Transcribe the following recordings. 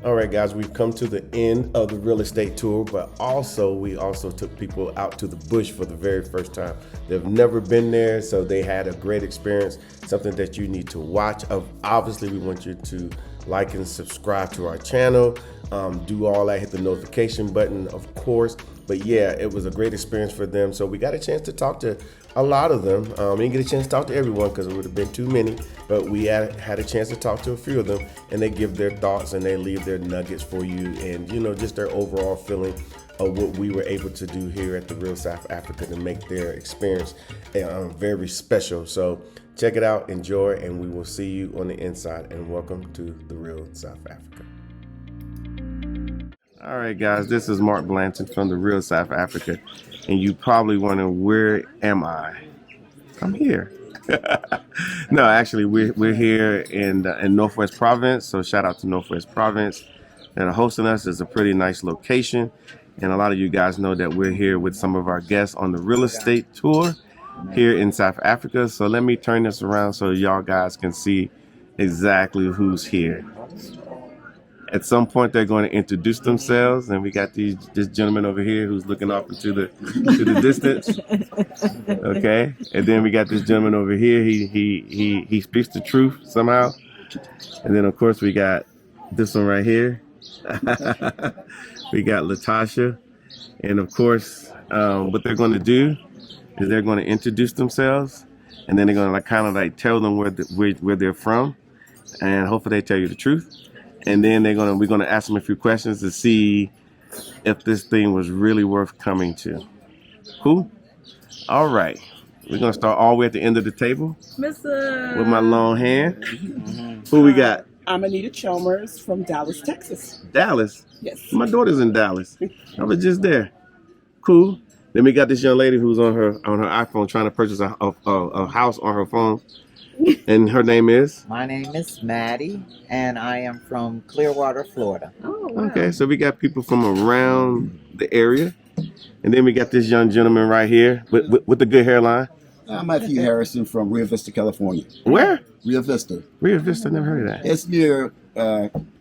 All right, guys, we've come to the end of the real estate tour, but we also took people out to the bush for the very first time. They've never been there, so they had a great experience, something that you need to watch. Obviously, we want you to like and subscribe to our channel, do all that, hit the notification button, of course. But yeah, it was a great experience for them. So we got a chance to talk to a lot of them. We didn't get a chance to talk to everyone because it would have been too many, but we had a chance to talk to a few of them, and they give their thoughts and they leave their nuggets for you, and just their overall feeling of what we were able to do here at the Real South Africa to make their experience very special. So check it out, enjoy, and we will see you on the inside. And welcome to the Real South Africa. All right, guys, this is Mark Blanton from the Real South Africa, and you probably wonder, where am I? I'm here. No, actually, we're here in Northwest Province, so shout out to Northwest Province that are hosting us. It's a pretty nice location, and a lot of you guys know that we're here with some of our guests on the real estate tour here in South Africa. So let me turn this around so y'all guys can see exactly who's here. At some point, they're going to introduce themselves, and we got this gentleman over here who's looking off into the distance. Okay, and then we got this gentleman over here. He speaks the truth somehow, and then of course we got this one right here. We got Latasha, and of course, what they're going to do is they're going to introduce themselves, and then they're going to kind of tell them where they're from, and hopefully they tell you the truth. And then we're gonna ask them a few questions to see if this thing was really worth coming to. Cool? All right. We're gonna start all the way at the end of the table with my long hand. Who we got? I'm Anita Chalmers from Dallas, Texas. Dallas? Yes. My daughter's in Dallas. I was just there. Cool. Then we got this young lady who's on her iPhone trying to purchase a house on her phone. And her name is? My name is Maddie, and I am from Clearwater, Florida. Oh, wow. Okay, so we got people from around the area. And then we got this young gentleman right here with the good hairline. I'm Matthew Harrison from Rio Vista, California. Where? Rio Vista. Rio Vista, never heard of that. It's near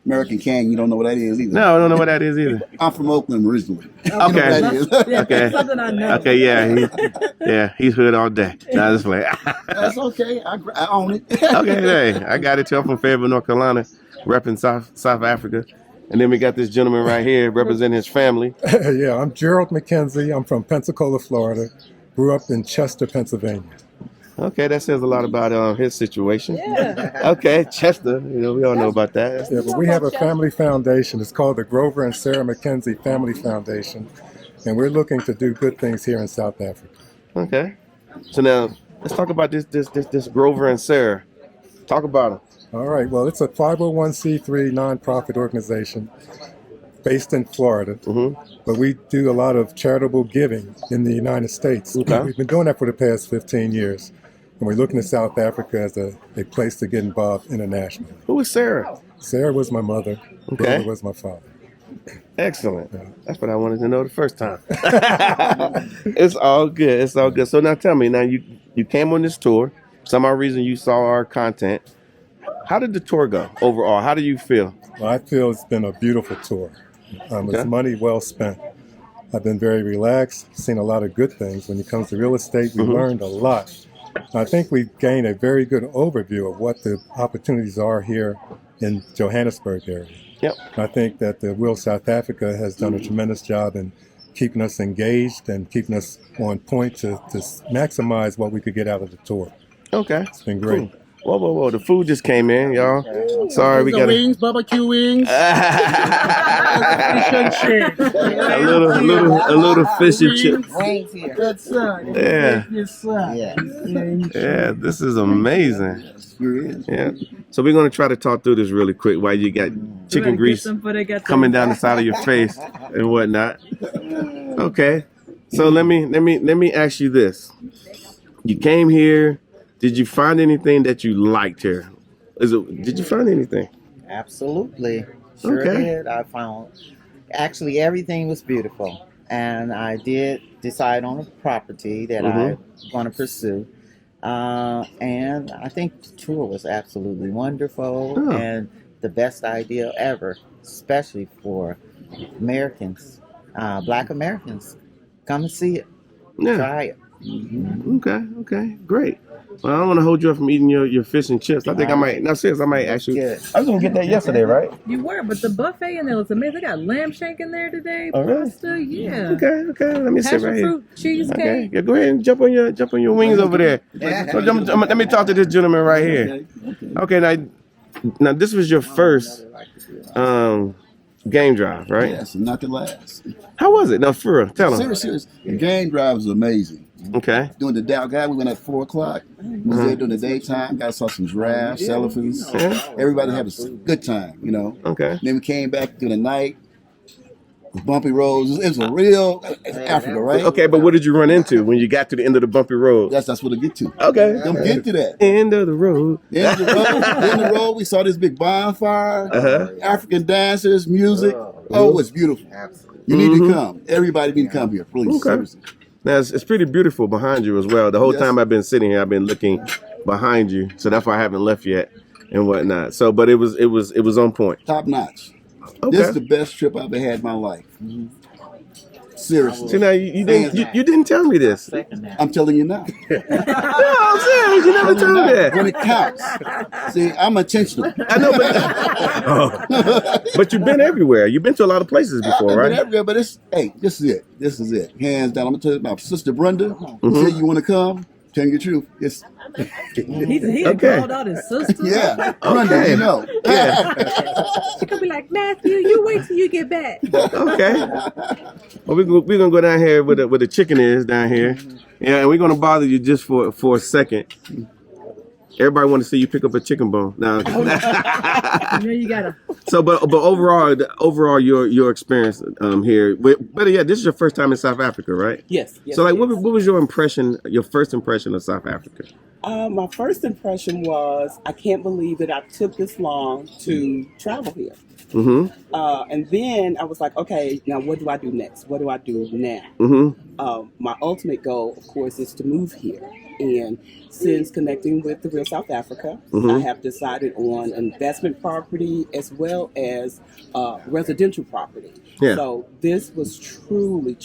American Canyon. You don't know what that is either. No, I don't know what that is either. I'm from Oakland originally. Okay. You know what that is. Okay. Something I know. Okay, he's hood all day. Nah, just like. That's okay. I own it. Okay, hey, I got it too. I'm from Fayetteville, North Carolina, repping South Africa. And then we got this gentleman right here representing his family. Yeah, I'm Gerald McKenzie. I'm from Pensacola, Florida. Grew up in Chester, Pennsylvania. Okay, that says a lot about his situation. Yeah. Okay, Chester, we all know about that. Yeah, but we have a family foundation. It's called the Grover and Sarah McKenzie Family Foundation, and we're looking to do good things here in South Africa. Okay, so now let's talk about this Grover and Sarah. Talk about them. All right, well, it's a 501c3 nonprofit organization based in Florida, but we do a lot of charitable giving in the United States. Okay. We've been doing that for the past 15 years. And we're looking at South Africa as a place to get involved internationally. Who is Sarah? Sarah was my mother. Okay. Brother was my father. Excellent. Yeah. That's what I wanted to know the first time. It's all good. It's all good. So now tell me, you came on this tour. For some odd reason you saw our content. How did the tour go overall? How do you feel? Well, I feel it's been a beautiful tour. It's money well spent. I've been very relaxed, seen a lot of good things. When it comes to real estate, we learned a lot. I think we've gained a very good overview of what the opportunities are here in Johannesburg area. Yep. I think that the Real South Africa has done a tremendous job in keeping us engaged and keeping us on point to maximize what we could get out of the tour. Okay. It's been great. Cool. Whoa. The food just came in, y'all. Sorry, we got wings, barbecue wings. a little fish and chips. Wings here. Good son. Yeah. Good son. Yeah, this is amazing. Yeah. So we're going to try to talk through this really quick while you got chicken grease coming down the side of your face and whatnot. Okay. So let me ask you this. You came here. Did you find anything that you liked here? Did you find anything? Absolutely. Sure did. I found actually everything was beautiful. And I did decide on a property that I'm going to pursue. And I think the tour was absolutely wonderful. And the best idea ever, especially for Americans, Black Americans. Come and see it. Yeah. Try it. Okay, great. Well, I don't want to hold you up from eating your fish and chips. I think I might. No, serious. I might actually. Good. I was gonna get that yesterday, right? You were, but the buffet in there was amazing. They got lamb shank in there today. Oh, really? Pasta, yeah. Okay. Let me sit Passion right here. fruit, cheesecake. Okay, yeah, go ahead and jump on your wings over there. So let me talk to this gentleman right here. Okay, now this was your first game drive, right? Yes, and not the last. How was it? No, for real, tell him. Serious. The game drive was amazing. Okay. During the day, we went at 4 o'clock. We was there during the daytime. Guys saw some giraffes, elephants. Yeah. Everybody had a good time, you know. Okay. Then we came back during the night. Bumpy roads. It was a real Africa, right? Okay, but what did you run into when you got to the end of the bumpy road? That's what I get to. Okay. Don't get to that. End of the road. End of the road, we saw this big bonfire, African dancers, music. Oh, it's beautiful. You need to come. Everybody need to come here, please. Okay. Seriously. Now it's pretty beautiful behind you as well. The whole time I've been sitting here, I've been looking behind you, so that's why I haven't left yet and whatnot. So, but it was on point. Top notch. Okay. This is the best trip I've ever had in my life. Seriously. See, now you didn't tell me this. I'm telling you now. No, I'm serious. You never told me that. When it counts. See, I'm intentional. I know, but you've been everywhere. You've been to a lot of places before, I've right? been everywhere, but this is it. This is it. Hands down. I'm going to tell you about Sister Brenda. Say you want to come. Tell you the truth. It's He Okay. called out his sister. yeah. Brenda, you know. She could be like, Matthew, you wait till you get back. Okay. Well, we're gonna go down here where the chicken is down here. Yeah, and we're gonna bother you just for a second. Everybody want to see you pick up a chicken bone. Now, You gotta. so but overall your experience here. Better yet, this is your first time in South Africa, right? Yes. So like, what was your impression? Your first impression of South Africa? My first impression was I can't believe that I took this long to travel here. Mm-hmm. And then I was like, okay, now what do I do next? What do I do now? Mm-hmm. My ultimate goal, of course, is to move here. And since connecting with the Real South Africa, I have decided on investment property as well as residential property. Yeah. So this was truly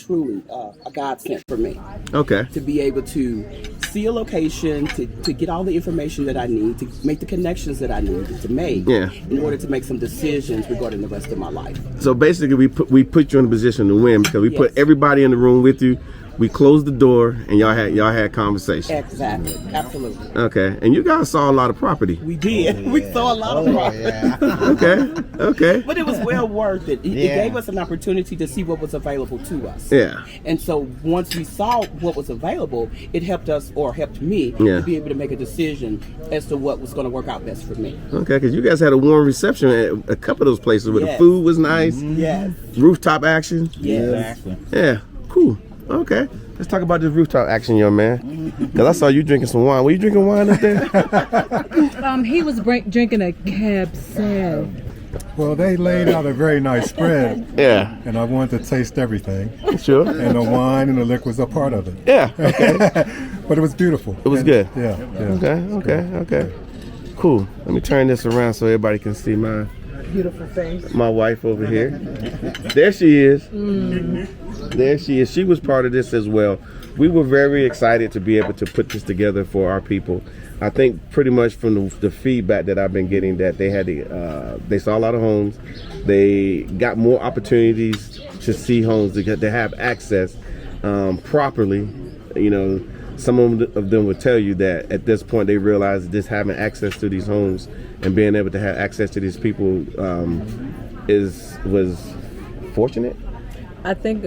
a godsend for me. Okay. To be able to see a location, to get all the information that I need, to make the connections that I needed to make in order to make some decisions regarding the rest of my life. So basically, we put you in a position to win because we Yes. put everybody in the room with you. We closed the door and y'all had conversation. Exactly. Absolutely. Okay. And you guys saw a lot of property. We did. We saw a lot of property. Okay. But it was well worth it. It gave us an opportunity to see what was available to us. Yeah. And so once we saw what was available, it helped us, or helped me, to be able to make a decision as to what was going to work out best for me. Okay, because you guys had a warm reception at a couple of those places where the food was nice. Yes. Rooftop action. Yes. Yeah. Cool. Okay. Let's talk about this rooftop action, young man. Because I saw you drinking some wine. Were you drinking wine up there? He was drinking a Cab Sav. Well, they laid out a very nice spread, Yeah. and I wanted to taste everything. Sure. And the wine and the liquor was a part of it. Yeah. Okay. But it was beautiful. It was good. Yeah. Okay. Cool. Let me turn this around so everybody can see my Beautiful face. my wife over here. There she is. There she is. She was part of this as well. We were very excited to be able to put this together for our people. I think pretty much from the feedback that I've been getting that they saw a lot of homes. They got more opportunities to see homes, to have access properly. You know, some of them would tell you that at this point they realize just having access to these homes and being able to have access to these people was fortunate. I think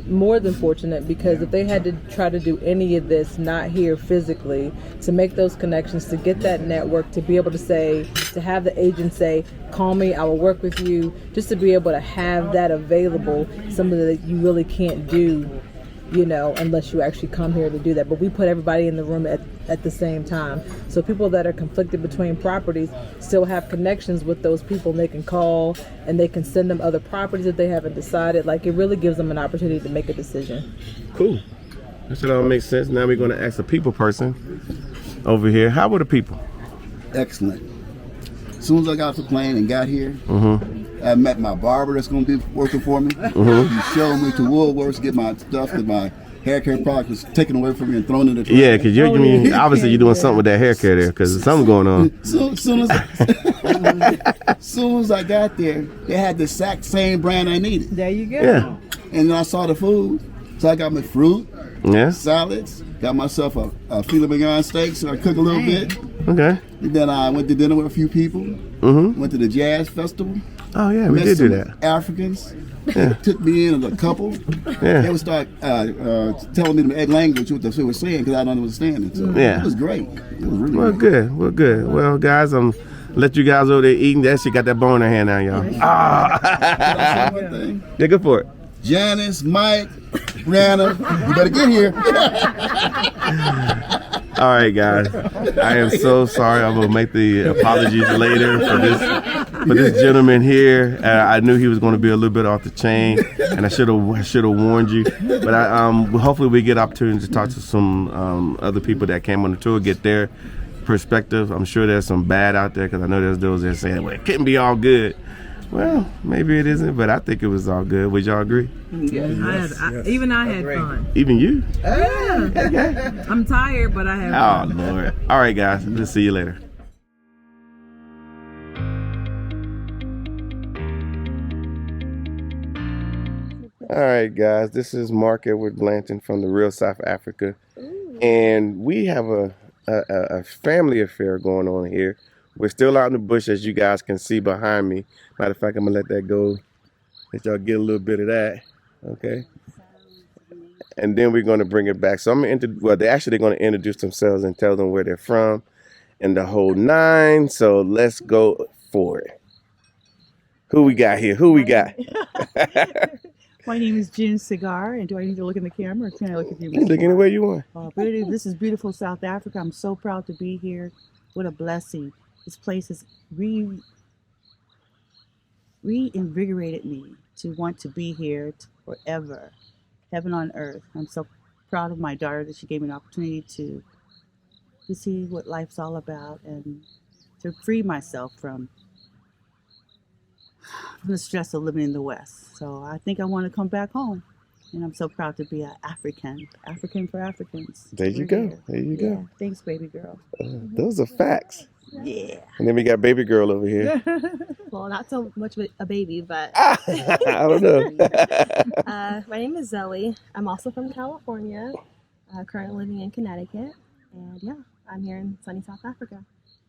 more than fortunate, because if they had to try to do any of this not here physically, to make those connections, to get that network, to be able to say, to have the agent say, call me, I will work with you, just to be able to have that available, something that you really can't do, you know, unless you actually come here to do that. But we put everybody in the room at the same time. So people that are conflicted between properties still have connections with those people, and they can call and they can send them other properties that they haven't decided. Like, it really gives them an opportunity to make a decision. Cool. That all makes sense. Now we're going to ask a people person over here. How were the people? Excellent. As soon as I got off the plane and got here, I met my barber that's going to be working for me. He showed me to Woolworths to get my stuff because my hair care product was taken away from me and thrown in the trash. Yeah, because obviously you're doing something with that hair care there because there's something going on. Soon as I got there, they had the exact same brand I needed. There you go. Yeah. And then I saw the food, so I got my fruit, Yeah. salads, got myself a filet mignon steak, so I cook a little bit. Okay. And then I went to dinner with a few people. Went to the jazz festival. Oh, yeah, we Met did do some that. Africans. Took me in as a couple. Yeah. They would start telling me the language what they were saying because I don't understand it. So it was great. It was really Well, great. good. Well, good. Well, guys, let you guys over there eating. That shit got that bone in her hand now, y'all. Can I say one thing? Yeah, go for it. Janice, Mike, Brianna, you better get here. All right, guys. I am so sorry. I'm gonna make the apologies later for this gentleman here. I knew he was going to be a little bit off the chain, and I should have warned you. But hopefully we get opportunity to talk to some other people that came on the tour, get their perspective. I'm sure there's some bad out there because I know there's those that saying, "Well, it couldn't be all good." Well, maybe it isn't, but I think it was all good. Would y'all agree? Yes. Even I had fun. Even you? Yeah. I'm tired, but I had fun. Oh, Lord. All right, guys. We'll see you later. All right, guys. This is Mark Edward Blanton from the Real South Africa. And we have a family affair going on here. We're still out in the bush, as you guys can see behind me. Matter of fact, I'm going to let that go. Let y'all get a little bit of that. Okay. And then we're going to bring it back. So they're actually going to introduce themselves and tell them where they're from and the whole nine. So let's go for it. Who we got here? Who we got? My name is June Cigar, and do I need to look in the camera or can I look at you? You can look anywhere you want. This is beautiful South Africa. I'm so proud to be here. What a blessing. This place has reinvigorated me to want to be here forever. Heaven on earth. I'm so proud of my daughter that she gave me an opportunity to see what life's all about and to free myself from the stress of living in the West. So I think I want to come back home. And I'm so proud to be an African for Africans. There you go. There you go. Thanks, baby girl. Those are facts. Yeah. And then we got baby girl over here. Well, not so much of a baby, but I don't know. my name is Zoe. I'm also from California, currently living in Connecticut. And yeah, I'm here in sunny South Africa.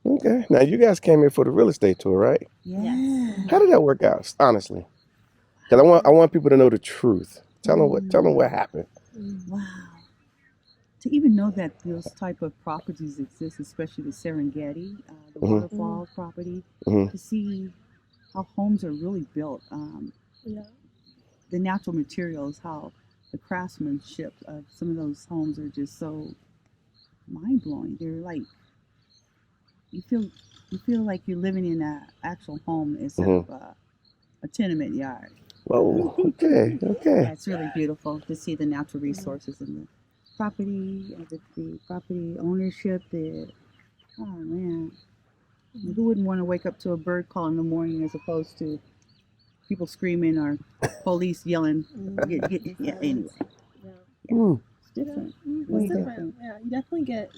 Okay. Now, you guys came here for the real estate tour, right? Yeah. How did that work out, honestly? Because I want people to know the truth. Tell them what happened. Wow. To even know that those type of properties exist, especially the Serengeti, the waterfall property, to see how homes are really built, the natural materials, how the craftsmanship of some of those homes are just so mind-blowing. They're like, you feel like you're living in an actual home instead of a tenement yard. Whoa, okay. Yeah, it's really beautiful to see the natural resources and the property, the property ownership. Oh man, who wouldn't want to wake up to a bird call in the morning as opposed to people screaming or police yelling? Anyway, it's different. It's different. Yeah, you definitely get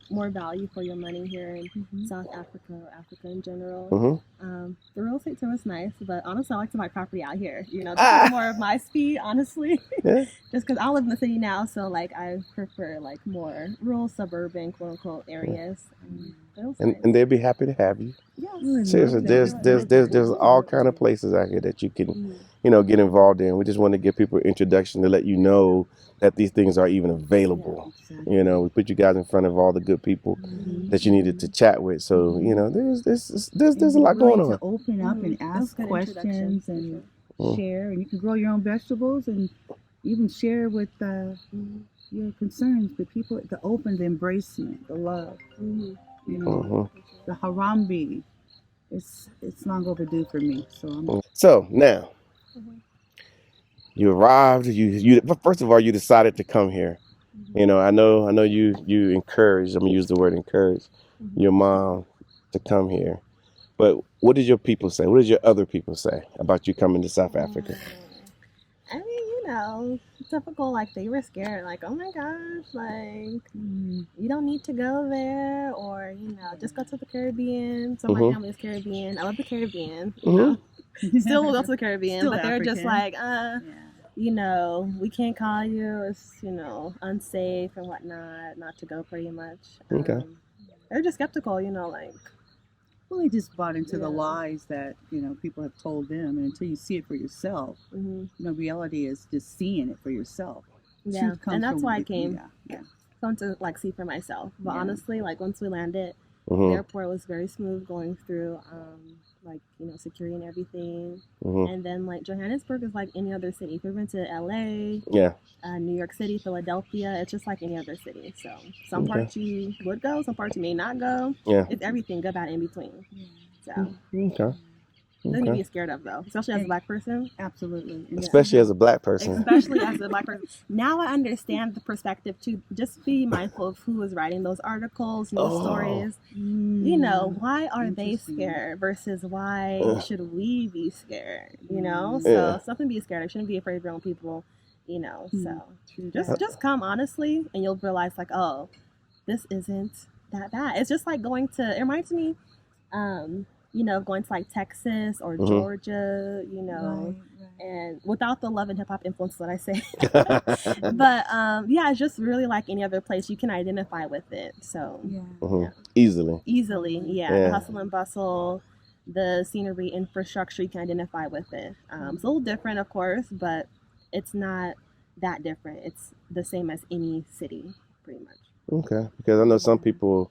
more value for your money here in South Africa or Africa in general. The real estate tour was nice, but honestly, I like to buy property out here. This is more of my speed, honestly. Yeah. Just because I live in the city now, so I prefer more rural, suburban, quote unquote areas. And they'd be happy to have you. Yes. Seriously, there's all kind of places out here that you can, get involved in. We just want to give people an introduction to let you know that these things are even available. Yeah, exactly. We put you guys in front of all the good people that you needed to chat with. So there's a lot going on. To open up and ask questions and share, and you can grow your own vegetables and even share with your concerns. The people, the open, the embracement, the love. The Harambe. It's long overdue for me. So now. You arrived. You first of all, you decided to come here. I know you encouraged. I'm gonna use the word encourage your mom to come here. But what did your people say? What did your other people say about you coming to South Africa? I mean, typical, like, they were scared, like, oh my gosh, like, you don't need to go there, or, just go to the Caribbean. So my family is Caribbean. I love the Caribbean, Still will go to the Caribbean, Still but they're African. just like, we can't call you, it's, unsafe and whatnot, not to go pretty much. Okay. They're just skeptical, like. Well, they just bought into the lies that people have told them, and until you see it for yourself, reality is just seeing it for yourself. Yeah, Truth comes and that's from why I within. came. Come to see for myself. But honestly, like, once we landed, the Mhm. airport was very smooth going through, security and everything. Mhm. And then, like, Johannesburg is like any other city. If you've been to LA, Yeah. New York City, Philadelphia, it's just like any other city. So some parts you would go, some parts you may not go. Yeah. It's everything good, bad, in between. So Okay. nothing to be scared of, though, especially as a Black person. Absolutely. Especially as a Black person. Especially as a Black person. Now I understand the perspective to just be mindful of who is writing those articles, those stories. Why are they scared versus why should we be scared? So it's nothing to be scared of. Shouldn't be afraid of your own people. So just come honestly, and you'll realize, like, oh, this isn't that bad. It's just like going to. It reminds me. Going to like Texas or Georgia, and without the love and hip hop influence that I say. But it's just really like any other place. You can identify with it. So Easily. The hustle and bustle, the scenery, infrastructure, you can identify with it. It's a little different, of course, but it's not that different. It's the same as any city, pretty much. Okay, because I know some people,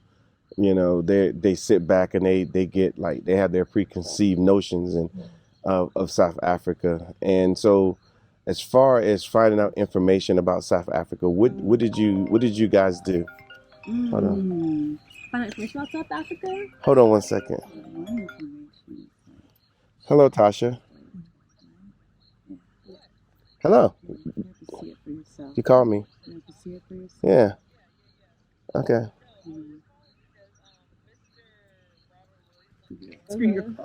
they sit back and they get, like, they have their preconceived notions of South Africa. And so, as far as finding out information about South Africa, what did you guys do? Hold on. Find information about South Africa? Hold on 1 second. Hello, Tasha. Hello. You called me. Yeah. Okay.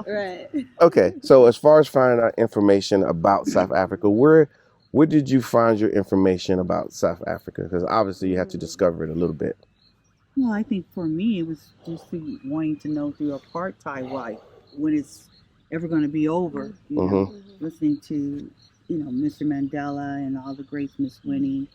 Right. Okay, so as far as finding out information about South Africa, where did you find your information about South Africa? Because obviously you have to discover it a little bit. Well, I think for me it was just wanting to know through apartheid life when it's ever going to be over. Listening to Mr. Mandela and all the greats, Miss Winnie,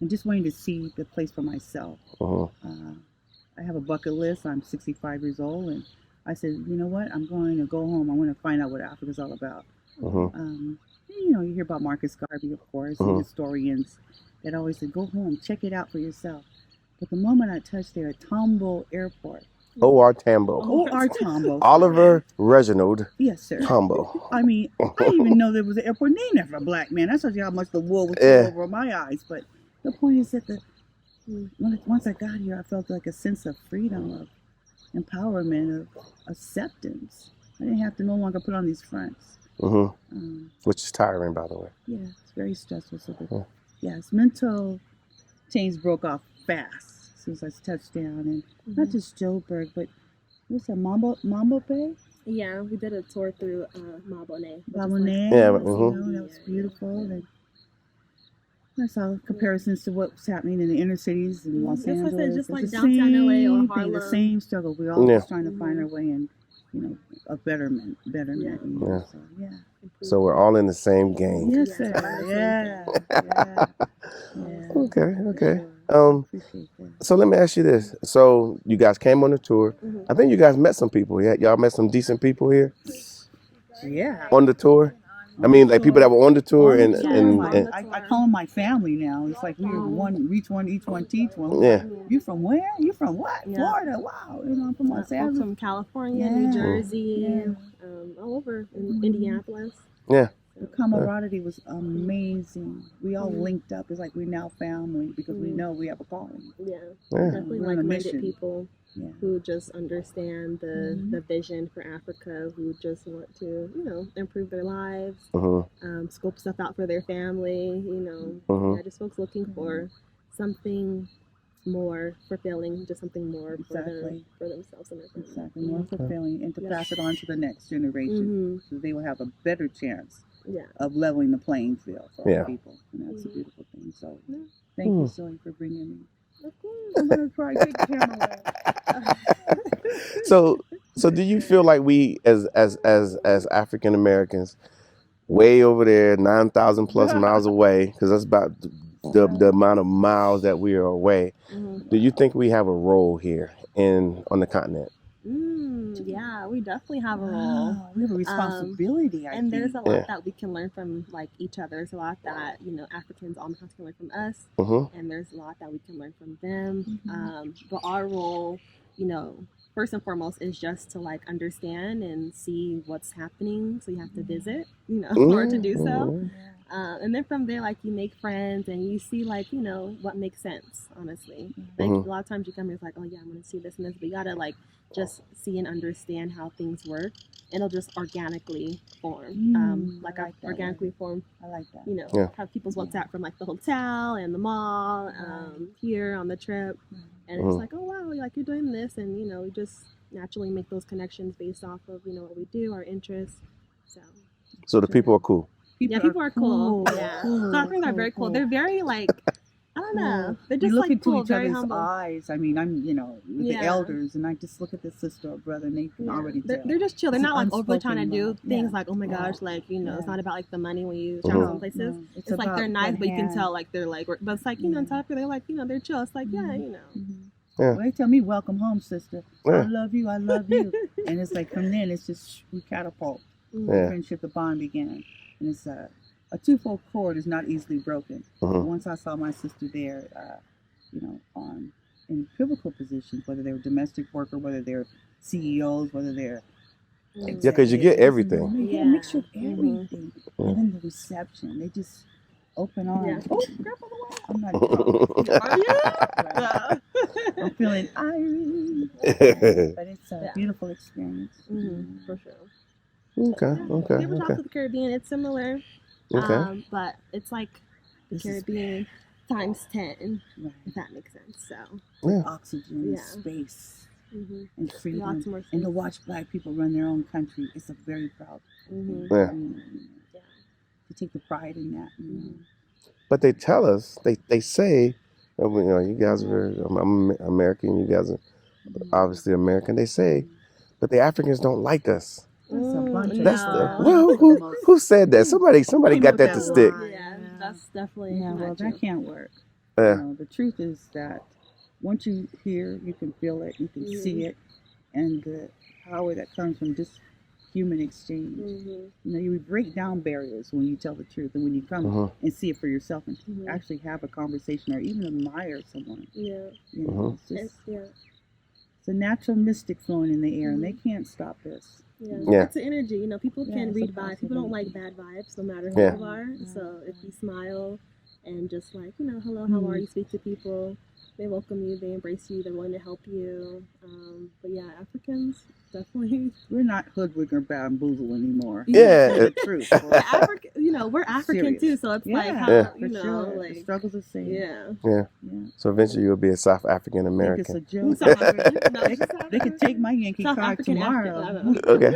and just wanting to see the place for myself. I have a bucket list. I'm 65 years old, and I said, you know what? I'm going to go home. I want to find out what Africa's all about. You hear about Marcus Garvey, of course, and historians that always say, go home, check it out for yourself. But the moment I touched there at Tambo Airport. O.R. Tambo. O.R. Tambo. Oliver Reginald. Yes, sir. Tambo. I mean, I didn't even know there was an airport named after a Black man. That shows you how much the wool was over my eyes. But the point is that once I got here, I felt like a sense of freedom, of empowerment, of acceptance. I didn't have to no longer put on these fronts. Which is tiring, by the way. Yeah, it's very stressful. So yes, mental chains broke off fast as soon as I touched down, and not just Joburg, but what's that, Mambo Bay? Yeah, we did a tour through Mabone. Mabone, yeah, that was beautiful. And I saw comparisons to what's happening in the inner cities in Los Angeles. Like I said, just like downtown LA or Harlem. The same struggle. We're all just trying to find our way in, a betterment. So we're all in the same game. Yes, sir. Yeah. Okay. So let me ask you this. So you guys came on the tour. I think you guys met some people. Yeah, y'all met some decent people here. Yeah. On the tour. I mean, like people that were on the tour, and I call them my family now. It's like we're each one teach one. Yeah. You from where? You from what? Florida. Wow. I'm from Los Angeles. From California, New Jersey, all over in Indianapolis. Yeah. The camaraderie was amazing. We all linked up. It's like we're now family because we know we have a calling. Definitely like-minded people who just understand the vision for Africa, who just want to, improve their lives, scope stuff out for their family, just folks looking for something more fulfilling, just something more Exactly. for themselves and their family. Exactly, more fulfilling, and to pass it on to the next generation, so they will have a better chance of leveling the playing field for our people, and that's a beautiful thing. So, thank you, Zoe, for bringing me. Of course. I'm gonna cry. Take the camera away. So do you feel like we as African Americans, way over there, 9,000 plus miles away, because that's about the amount of miles that we are away. Do you think we have a role here on the continent? Yeah, we definitely have a role. We have a responsibility, I think. There's a lot that we can learn from like each other. There's a lot that Africans on the continent can learn from us, and there's a lot that we can learn from them. But our role, first and foremost, is just to like understand and see what's happening. So you have to visit, in order to do so. And then from there, like, you make friends and you see, like, what makes sense, honestly. Like, a lot of times you come here, it's like, oh, yeah, I'm going to see this and this. But you got to, like, just see and understand how things work. And it'll just organically form. Organically form. I like that. Have people's WhatsApp from, like, the hotel and the mall, here on the trip. And it's like, oh, wow, like, you're doing this. And, we just naturally make those connections based off of, what we do, our interests. So the people are cool. People are cool. Yeah, South Africans are very cool. They're very like, I don't know. They're just look like into cool, each very other's humble. eyes. I mean, I'm with the elders, and I just look at the sister or brother, and they can already tell. They're just chill. They're not like overly trying to do things like, oh my gosh, like it's not about like the money when you travel some places. It's like they're nice, but you can tell like they're like, but it's like in South Africa, they're like they're chill. It's like Well, they tell me, welcome home, sister. I love you. I love you. And it's like from then, it's just we catapult. The friendship, the bond began, and it's a twofold cord is not easily broken. Once I saw my sister there, in pivotal positions, whether they were domestic worker, whether they're CEOs, whether they're because you get everything. You get a mixture of everything, and then the reception, they just open arms. Oh, grandpa, I'm not. Are you? I'm feeling Irish, but it's a beautiful experience. For sure. Okay. You ever talk to the Caribbean? It's similar. But it's like the Caribbean times 10, if that makes sense. So oxygen, space, and freedom, and to watch Black people run their own country, it's a very proud thing. To take the pride in that. But they tell us, they say, you guys are I'm American, you guys are obviously American. They say, but the Africans don't like us. Who said that? Somebody got that to stick. Yeah, that's definitely well, true. that can't work. The truth is that once you hear, you can feel it, you can see it, and the power that comes from just human exchange. You break down barriers when you tell the truth, and when you come and see it for yourself and actually have a conversation or even admire someone. It's a natural mystic flowing in the air, and they can't stop this. It's an energy. People can read vibes. People don't like bad vibes, no matter who you are. So if you smile and just like, hello, how are you? Speak to people. They welcome you. They embrace you. They're willing to help you. But yeah, Africans definitely. We're not hoodwink or bamboozle anymore. The truth. We're African too. So it's like how the struggle's the same. Yeah. So eventually you'll be a South African American. It's a joke. They could take my Yankee card tomorrow. Okay.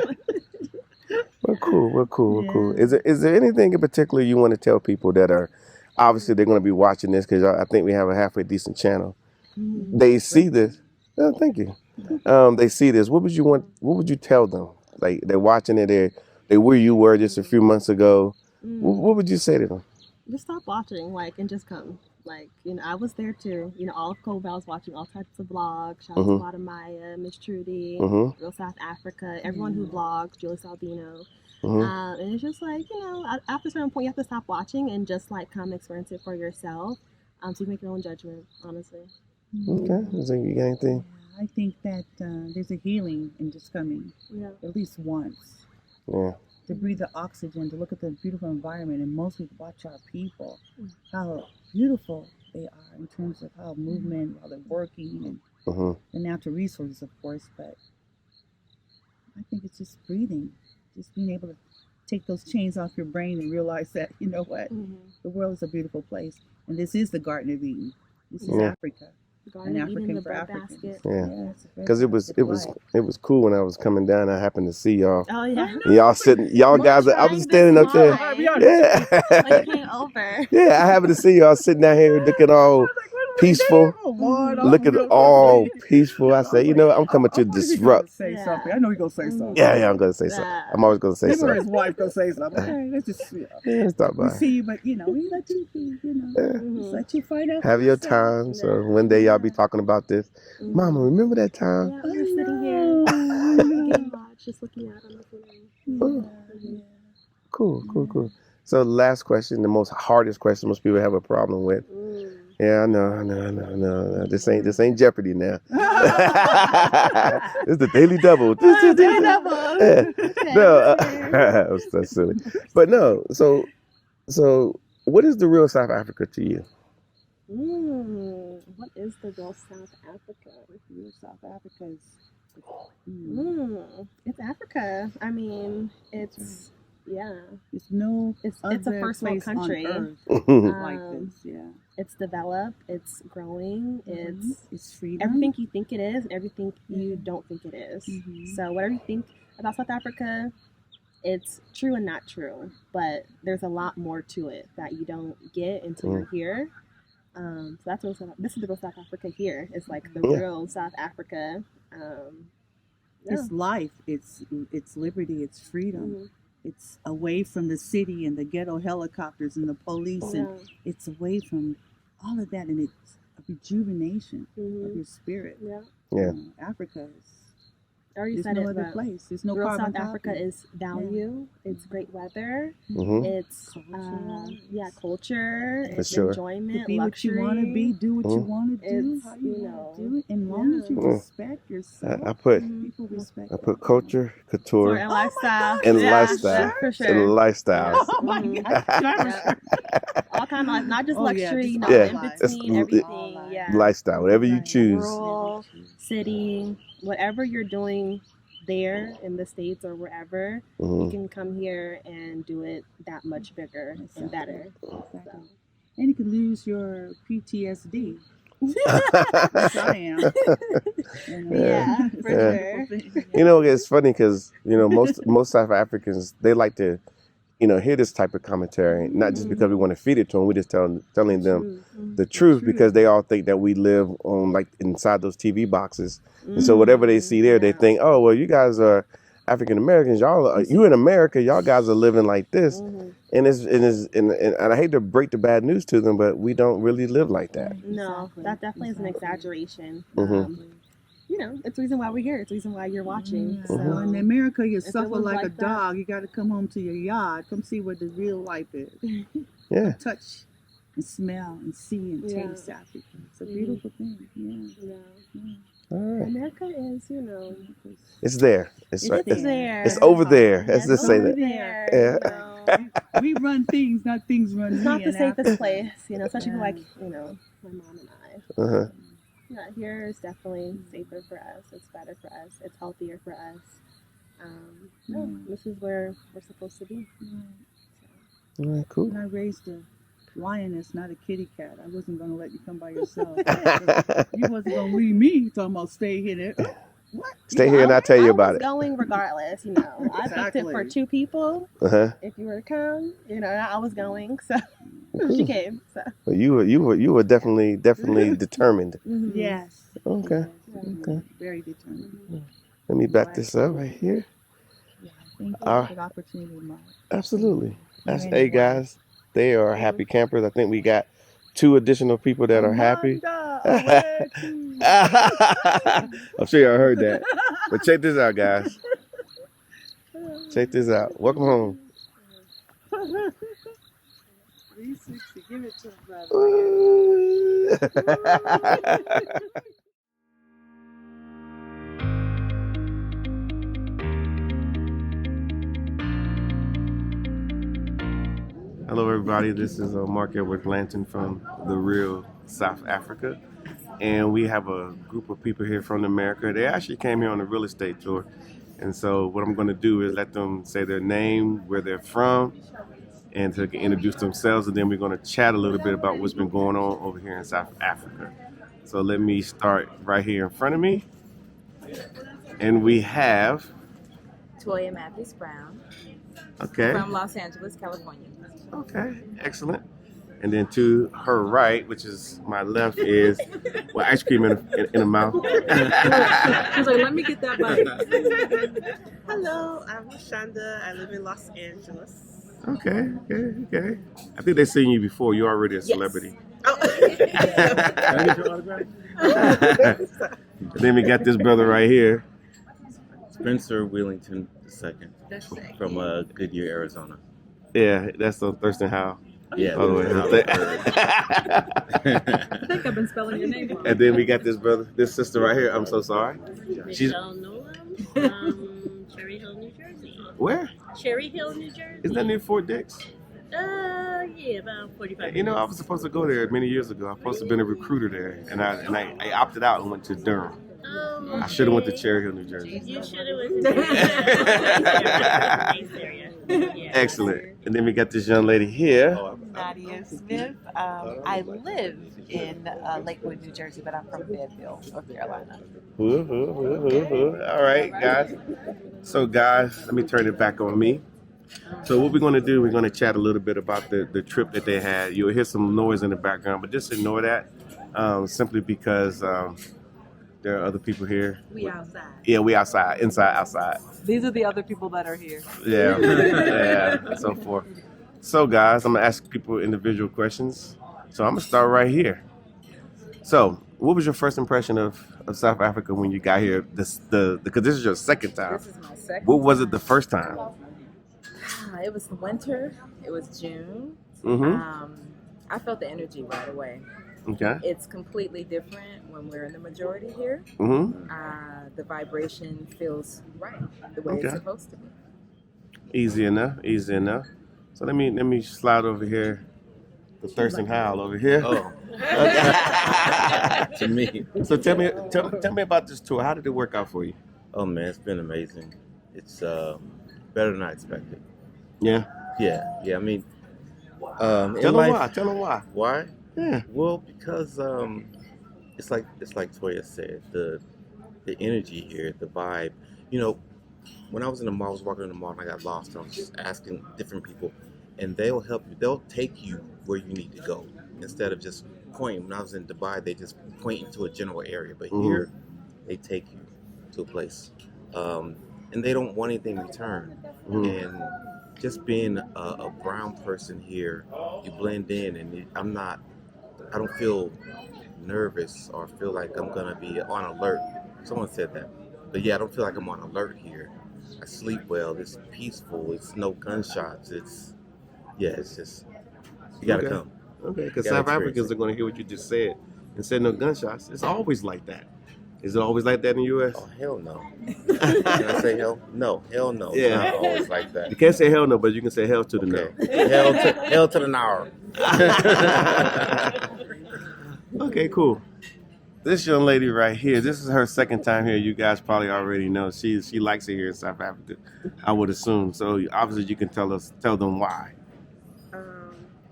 We're cool. Is there anything in particular you want to tell people that are obviously they're going to be watching this, because I think we have a halfway decent channel. They see this. Oh, thank you. They see this. What would you tell them? Like, they're watching it. They where you were just a few months ago. What would you say to them? Just stop watching, and just come. I was there too. All of COVID, I was watching all types of vlogs. Shout out to a lot of Maya, Miss Trudy, Real South Africa, everyone who vlogs, Julie Salvino. And it's just after a certain point, you have to stop watching and just come experience it for yourself. So you make your own judgment, honestly. Okay. So you got anything? I think that there's a healing in just coming, at least once. To breathe the oxygen, to look at the beautiful environment, and mostly to watch our people, how beautiful they are in terms of how movement, how they're working, and the natural resources, of course. But I think it's just breathing, just being able to take those chains off your brain and realize that, the world is a beautiful place. And this is the Garden of Eden. This is Africa. Garden, An eating African the for bread Africans. basket. Yeah, it's very because black. it was cool when I was coming down. I happened to see y'all. Oh yeah. And y'all sitting, y'all guys. I was standing up there. Yeah, Like came over. yeah. I happened to see y'all sitting down here looking all peaceful, looking all peaceful. I said, you know, I'm coming to disrupt. Say something. I know he's gonna say something. Yeah, I'm gonna say something. I'm always gonna say Him or something. his wife gonna say something. Okay, let's just Yeah, stop we by. see you, but we let you be, just let you find out. Have for your yourself. time. So one day y'all be talking about this. Mama, remember that time? Yeah, we were sitting here getting lodged, just looking out on the field. Cool. So last question, the most hardest question most people have a problem with. Yeah, I know. This ain't Jeopardy now. It's the Daily Double. Daily Double. Yeah. No, that's silly. But no, so what is the real South Africa to you? What is the real South Africa? Real South Africa is. It's Africa. I mean, it's It's no. It's a first world country. Like this, yeah. It's developed. It's growing. It's freedom. Everything you think it is, and everything you don't think it is. So whatever you think about South Africa, it's true and not true. But there's a lot more to it that you don't get until you're here. So that's this is the real South Africa here. It's like the real South Africa. It's life. It's liberty. It's freedom. It's away from the city and the ghetto helicopters and the police, and it's away from all of that, and it's a rejuvenation of your spirit. Yeah. Africa is. There's no other place. There's no real carbon South Africa copy. is value. It's great weather. It's culture. It's enjoyment. Be luxury. What you want to be. Do what you want to do. It's, how you want to do it. And long as you respect yourself, people respect. I put culture, couture, and lifestyle. and lifestyle. For sure. And lifestyle. Oh my God! All kind of not just luxury. Yeah, in between everything. Lifestyle, whatever you choose. Rural, city, whatever you're doing there in the States or wherever, you can come here and do it that much bigger and better. Exactly. And you can lose your PTSD. Yes, I am. For sure. You know, it's funny because most South Africans, they like to hear this type of commentary, not just because we want to feed it to them. We're just telling them the truth because they all think that we live on like inside those TV boxes, and so whatever they see there, they think, oh well, you guys are African Americans, you in America, y'all guys are living like this, and I hate to break the bad news to them, but we don't really live like that. No, that definitely is an exaggeration. It's the reason why we're here. It's the reason why you're watching. So in America, you suffer like a dog. You got to come home to your yard. Come see what the real life is. Yeah. Touch and smell and see and taste Africa. It's a beautiful thing. All right. America is, it's there. It's right. there. It's over there. Let's just say that. Yeah. We run things, not things run. It's not the safest place, especially for like, my mom and I. Yeah, here is definitely safer for us. It's better for us. It's healthier for us. This is where we're supposed to be. All right, cool. And I raised a lioness, not a kitty cat. I wasn't going to let you come by yourself. You wasn't going to leave me talking about stay here. What? Stay here and I'll tell you about it. Going regardless, I booked it for 2 people. If you were to come, I was going, so she came. So well, you were definitely determined. Yes. Okay. Very determined. Let me back this up right here. Thank you for the opportunity, Mark. Absolutely. Hey guys, they are happy campers. I think we got 2 additional people that are happy. I'm sure y'all heard that. But check this out, guys. Check this out. Welcome home. 360. Give it to him, brother. Hello, everybody. This is Mark Edward Blanton from the real South Africa. And we have a group of people here from America. They actually came here on a real estate tour. And so what I'm going to do is let them say their name, where they're from, and to introduce themselves. And then we're going to chat a little bit about what's been going on over here in South Africa. So let me start right here in front of me. And we have, Toya Mathis Brown okay, from Los Angeles, California. okay, excellent. And then to her right, which is my left, is ice cream in the mouth. She's like, let me get that bite. Hello, I'm Shonda. I live in Los Angeles. Okay. I think they've seen you before. You're already a celebrity. Oh. Can I get your autograph? And then we got this brother right here. Spencer Wheelington II from Goodyear, Arizona. Yeah, that's on Thurston Howe. Yeah. By the way. I think I've been spelling your name wrong. And then we got this sister right here. I'm so sorry. She's Michelle Nolan from Cherry Hill, New Jersey. where? Cherry Hill, New Jersey. Isn't that near Fort Dix? Yeah, about 45 minutes. You know, I was supposed to go there many years ago. I was supposed to have been a recruiter there, and I opted out and went to Durham. I should have went to Cherry Hill, New Jersey. You should have went to nice area. Yeah. Excellent. And then we got this young lady here. Nadia Smith. I live in Lakewood, New Jersey, but I'm from Fayetteville, North Carolina. All right, guys. So, guys, let me turn it back on me. So what we're going to do, we're going to chat a little bit about the trip that they had. You'll hear some noise in the background, but just ignore that simply because there are other people here. We outside. Yeah, we outside, inside, outside. These are the other people that are here. Yeah, and so forth. So, guys, I'm going to ask people individual questions. So I'm going to start right here. So what was your first impression of South Africa when you got here? Because this is your second time. This is my second What was it the first time? It was the winter. It was June. Mm-hmm. I felt the energy right away. Okay. It's completely different when we're in the majority here. Mm-hmm. The vibration feels right the way it's supposed to be. Easy enough. So let me slide over here. The Thurston Howl over here. Oh. To me. So tell me about this tour. How did it work out for you? Oh man, it's been amazing. It's better than I expected. Yeah. Yeah. I mean, Tell them why. Why? Yeah. Well, because it's like Toya said, the energy here, the vibe. You know, when I was in the mall, I was walking in the mall and I got lost. I was just asking different people, and they'll help you. They'll take you where you need to go instead of just pointing. When I was in Dubai, they just point you to a general area, but here they take you to a place, and they don't want anything in return. And just being a brown person here, you blend in, and I don't feel nervous or feel like I'm gonna be on alert. Someone said that, but yeah, I don't feel like I'm on alert here. I sleep well. It's peaceful. It's no gunshots. It's just you gotta come. Okay, because South Africans are going to hear what you just said and said no gunshots. It's always like that. Is it always like that in the U.S.? Oh hell no! Can I say hell? No, hell no. Yeah. It's not always like that. You can't say hell no, but you can say hell to the no. Hell to the now. Okay, cool. This young lady right here, this is her second time here. You guys probably already know she likes it here in South Africa, I would assume. So obviously you can tell them why.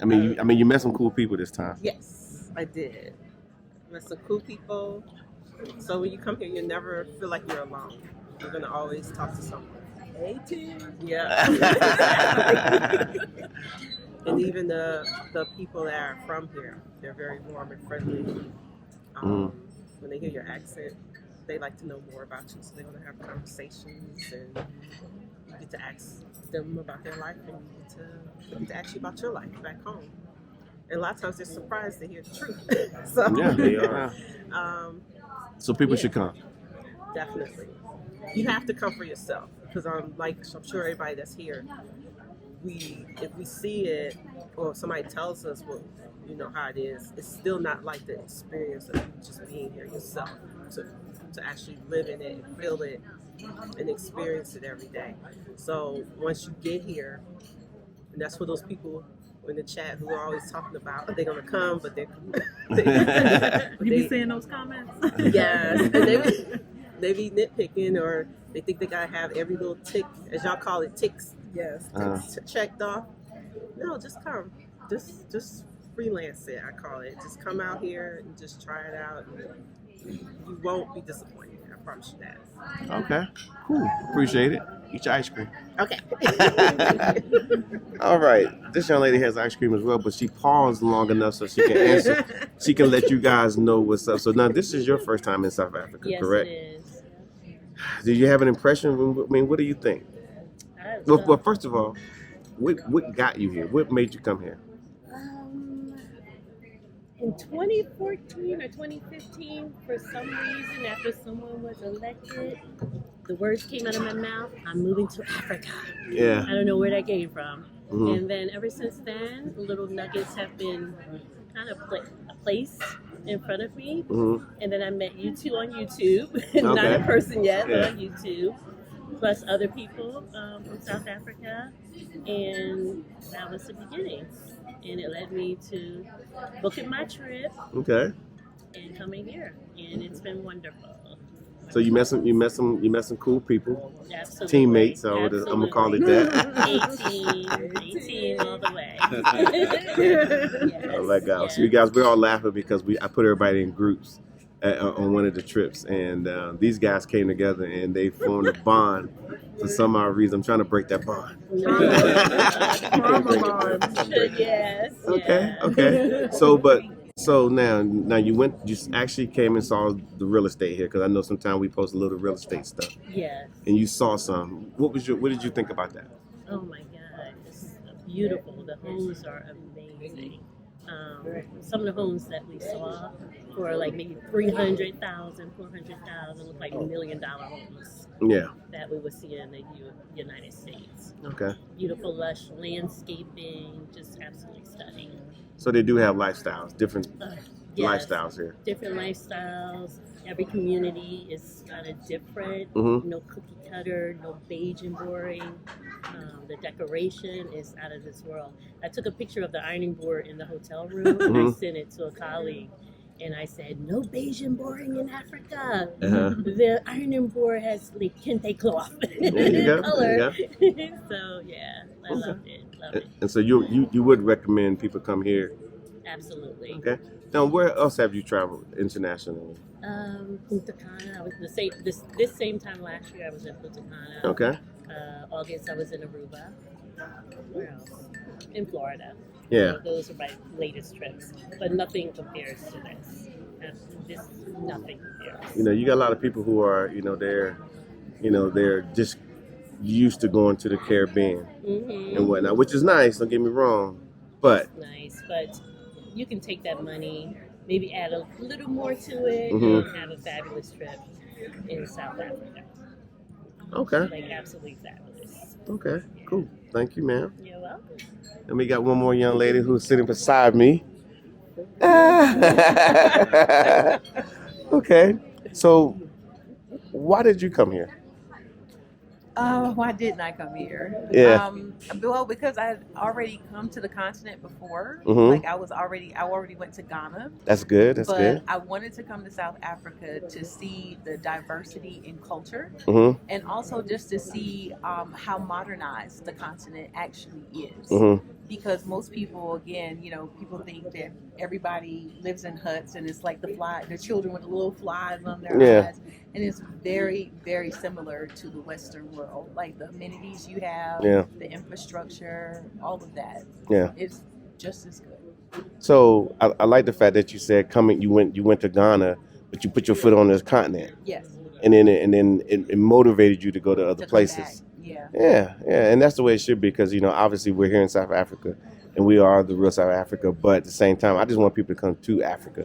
I mean, you met some cool people this time. Yes, I did. Met some cool people. So when you come here, you never feel like you're alone. You're gonna always talk to someone. Hey, Tim. Yeah. And even the people that are from here, they're very warm and friendly. When they hear your accent, they like to know more about you, so they're gonna have conversations, and you get to ask them about their life, and they get to ask you about your life back home. And a lot of times they're surprised to hear the truth. So Yeah, they are. So people should come. Definitely. You have to come for yourself, because I'm sure everybody that's here, if we see it or if somebody tells us what you know how it is, it's still not like the experience of you just being here yourself, to actually live in it and feel it and experience it every day. So once you get here, and that's for those people in the chat who are always talking about they're gonna come, but you be saying those comments? Yes, and they be nitpicking, or they think they gotta have every little tick, as y'all call it, ticks. Yes, checked off. No, just come. Just freelance it, I call it. Just come out here and just try it out. You won't be disappointed. I promise you that. Okay, cool. Appreciate it. Eat your ice cream. Okay. All right. This young lady has ice cream as well, but she paused long enough so she can answer. She can let you guys know what's up. So now this is your first time in South Africa, correct? Yes, it is. Did you have an impression? I mean, what do you think? Well, first of all, what got you here? What made you come here? In 2014 or 2015, for some reason, after someone was elected, the words came out of my mouth, I'm moving to Africa. Yeah. I don't know where that came from. Mm-hmm. And then ever since then, the little nuggets have been kind of placed in front of me. Mm-hmm. And then I met you two on YouTube. Not in person yet, but on YouTube. Plus other people from South Africa. And that was the beginning. And it led me to booking my trip. Okay. And coming here. And it's been wonderful. So you met some cool people. Absolutely. Teammates. I'm gonna call it that. 18 all the way. Yes. Oh my God. So you guys, we're all laughing because I put everybody in groups on one of the trips, and these guys came together and they formed a bond for some odd reason. I'm trying to break that bond. Yes. Okay. So now you actually came and saw the real estate here, because I know sometimes we post a little real estate stuff. Yes. And you saw some. What did you think about that? Oh my God, it's beautiful. The homes are amazing. Some of the homes that we saw for like maybe $300,000, $400,000 look like $1 million homes. Yeah. That we would see in the United States. Okay. Beautiful, lush landscaping, just absolutely stunning. So they do have lifestyles, different Yes, lifestyles here. Different lifestyles. Every community is kind of different. Mm-hmm. No cookie cutter, no beige embroidering. The decoration is out of this world. I took a picture of the ironing board in the hotel room and I sent it to a colleague. And I said, no beige embroidering in Africa. The ironing board has like kente cloth color. So yeah, I loved it. And so you would recommend people come here? Absolutely. Okay. Now, where else have you traveled internationally? Punta Cana. I was this same time last year. I was in Punta Cana. Okay. August, I was in Aruba. Where else? In Florida. Yeah. So those are my latest trips, but nothing compares to this. Nothing compares. You got a lot of people who are, they're just used to going to the Caribbean and whatnot, which is nice. Don't get me wrong, but it's nice, but you can take that money, maybe add a little more to it, and have a fabulous trip in South Africa. Okay. Like absolutely fabulous. Okay, cool. Thank you, ma'am. You're welcome. And we got one more young lady who's sitting beside me. Okay, so why did you come here? Why didn't I come here? Yeah. Well, because I had already come to the continent before. Mm-hmm. Like I already went to Ghana. That's good. But I wanted to come to South Africa to see the diversity in culture, and also just to see how modernized the continent actually is. Because most people, again, people think that everybody lives in huts and it's like the children with the little flies on their eyes. And it's very, very similar to the Western world. Like the amenities you have, the infrastructure, all of that. Yeah. It's just as good. So I like the fact that you said you went to Ghana, but you put your foot on this continent. Yes. And then it motivated you to go to other places. Yeah, and that's the way it should be, because obviously we're here in South Africa, and we are the real South Africa. But at the same time, I just want people to come to Africa.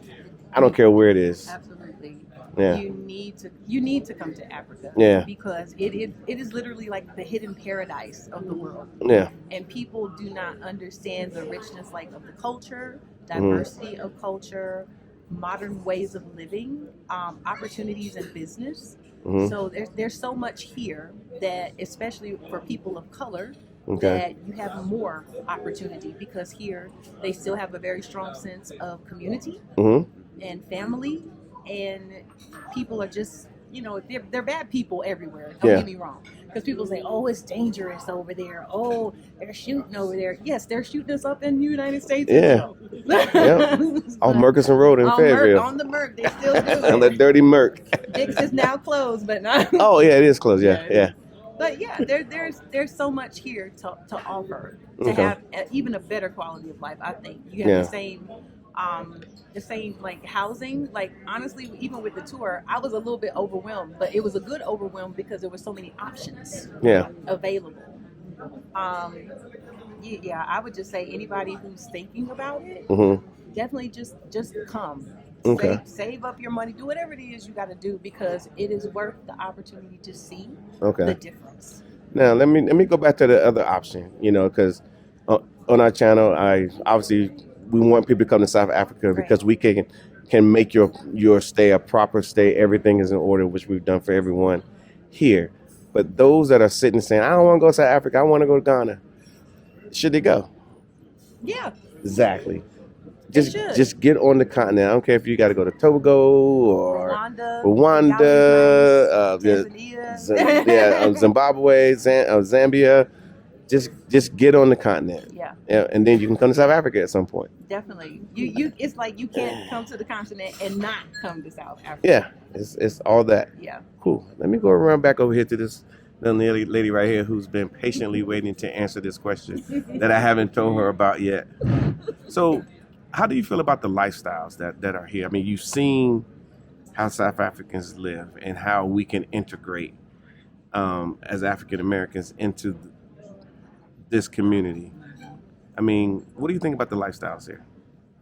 I don't care where it is. Absolutely. Yeah. You need to come to Africa. Yeah. Because it is literally like the hidden paradise of the world. Yeah. And people do not understand the richness of the culture, diversity of culture, modern ways of living, opportunities in business. So there's so much here that, especially for people of color, that you have more opportunity, because here they still have a very strong sense of community and family, and people are just, they're bad people everywhere. Don't get me wrong. Because people say, oh, it's dangerous over there. Oh, they're shooting over there. Yes, they're shooting us up in the United States. Yeah. Yep. Off Murkison Road in Fayetteville. On the Merc, they still do it. On the dirty Merc. Dick's is now closed, but not. Oh, yeah, it is closed. Yeah. But yeah, there's so much here to offer to have even a better quality of life. I think you have the same like housing. Like honestly, even with the tour, I was a little bit overwhelmed, but it was a good overwhelm because there were so many options available. Yeah, I would just say anybody who's thinking about it, definitely just come. Okay. Save up your money. Do whatever it is you got to do because it is worth the opportunity to see the difference. Now let me go back to the other option. Because on our channel, we want people to come to South Africa because we can make your stay a proper stay. Everything is in order, which we've done for everyone here. But those that are sitting saying, I don't want to go to South Africa, I want to go to Ghana. Should they go? Yeah. Exactly. Just get on the continent. I don't care if you got to go to Togo or Rwanda, Zimbabwe, Zambia. Just get on the continent. Yeah. And then you can come to South Africa at some point. Definitely. You it's like you can't come to the continent and not come to South Africa. Yeah. It's all that. Yeah. Cool. Let me go around back over here to this lady right here who's been patiently waiting to answer this question that I haven't told her about yet. So, how do you feel about the lifestyles that are here? I mean, you've seen how South Africans live and how we can integrate as African Americans into this community. I mean, what do you think about the lifestyles here?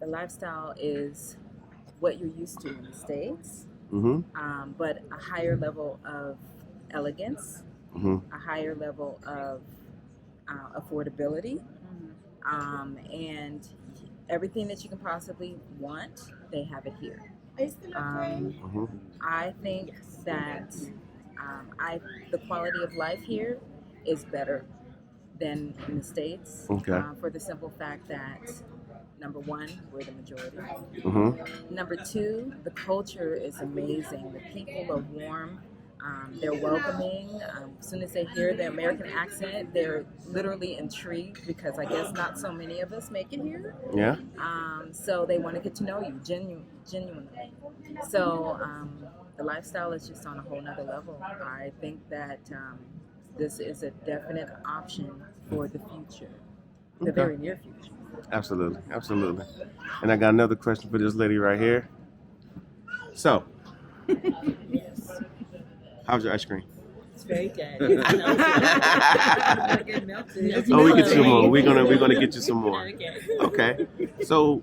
The lifestyle is what you're used to in the States, but a higher level of elegance, a higher level of affordability, and everything that you can possibly want, they have it here. I think that the quality of life here is better than in the States for the simple fact that, number one, we're the majority. Number two, the culture is amazing. The people are warm. They're welcoming. As soon as they hear the American accent, they're literally intrigued because I guess not so many of us make it here. Yeah. So they want to get to know you genuinely. So the lifestyle is just on a whole nother level. I think that this is a definite option for the future, the very near future. Absolutely. And I got another question for this lady right here. So, how's your ice cream? It's very good. Oh, we get you more. We're gonna get you some more. Okay. So,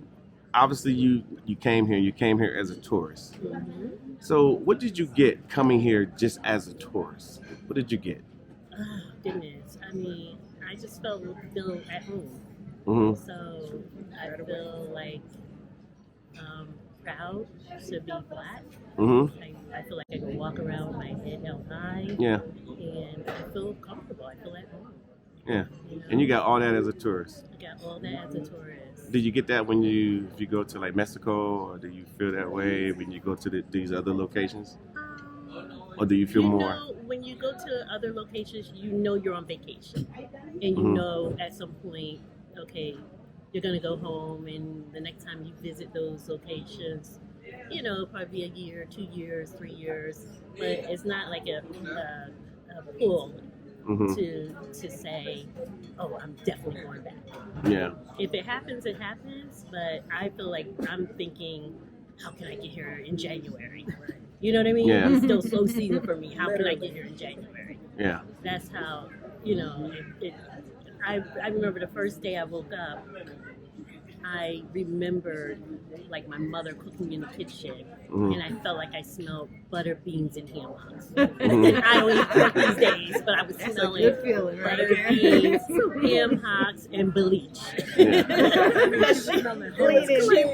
obviously, you came here. You came here as a tourist. So, what did you get coming here just as a tourist? What did you get? Oh, goodness. I mean, I just feel at home. So I feel like proud to be Black. I feel like I can walk around with my head held high. Yeah. And I feel comfortable. I feel at home. Yeah. And you got all that as a tourist. I got all that as a tourist. Did you get that if you go to like Mexico, or do you feel that way when you go to these other locations? Or do you feel more? When you go to other locations, you're on vacation. And you know at some point, okay, you're going to go home, and the next time you visit those locations, it'll probably be a year, 2 years, 3 years. But it's not like a pull to say, oh, I'm definitely going back. Yeah. If it happens, it happens. But I feel like I'm thinking, how can I get here in January? You know what I mean? Yeah. It's still slow season for me. How can I get here in January? Yeah. That's how, I remember the first day I woke up, I remembered like my mother cooking in the kitchen, and I felt like I smelled butter, beans, and ham hocks. And I don't eat pork these days, but I was smelling butter, beans, ham hocks, and bleach. She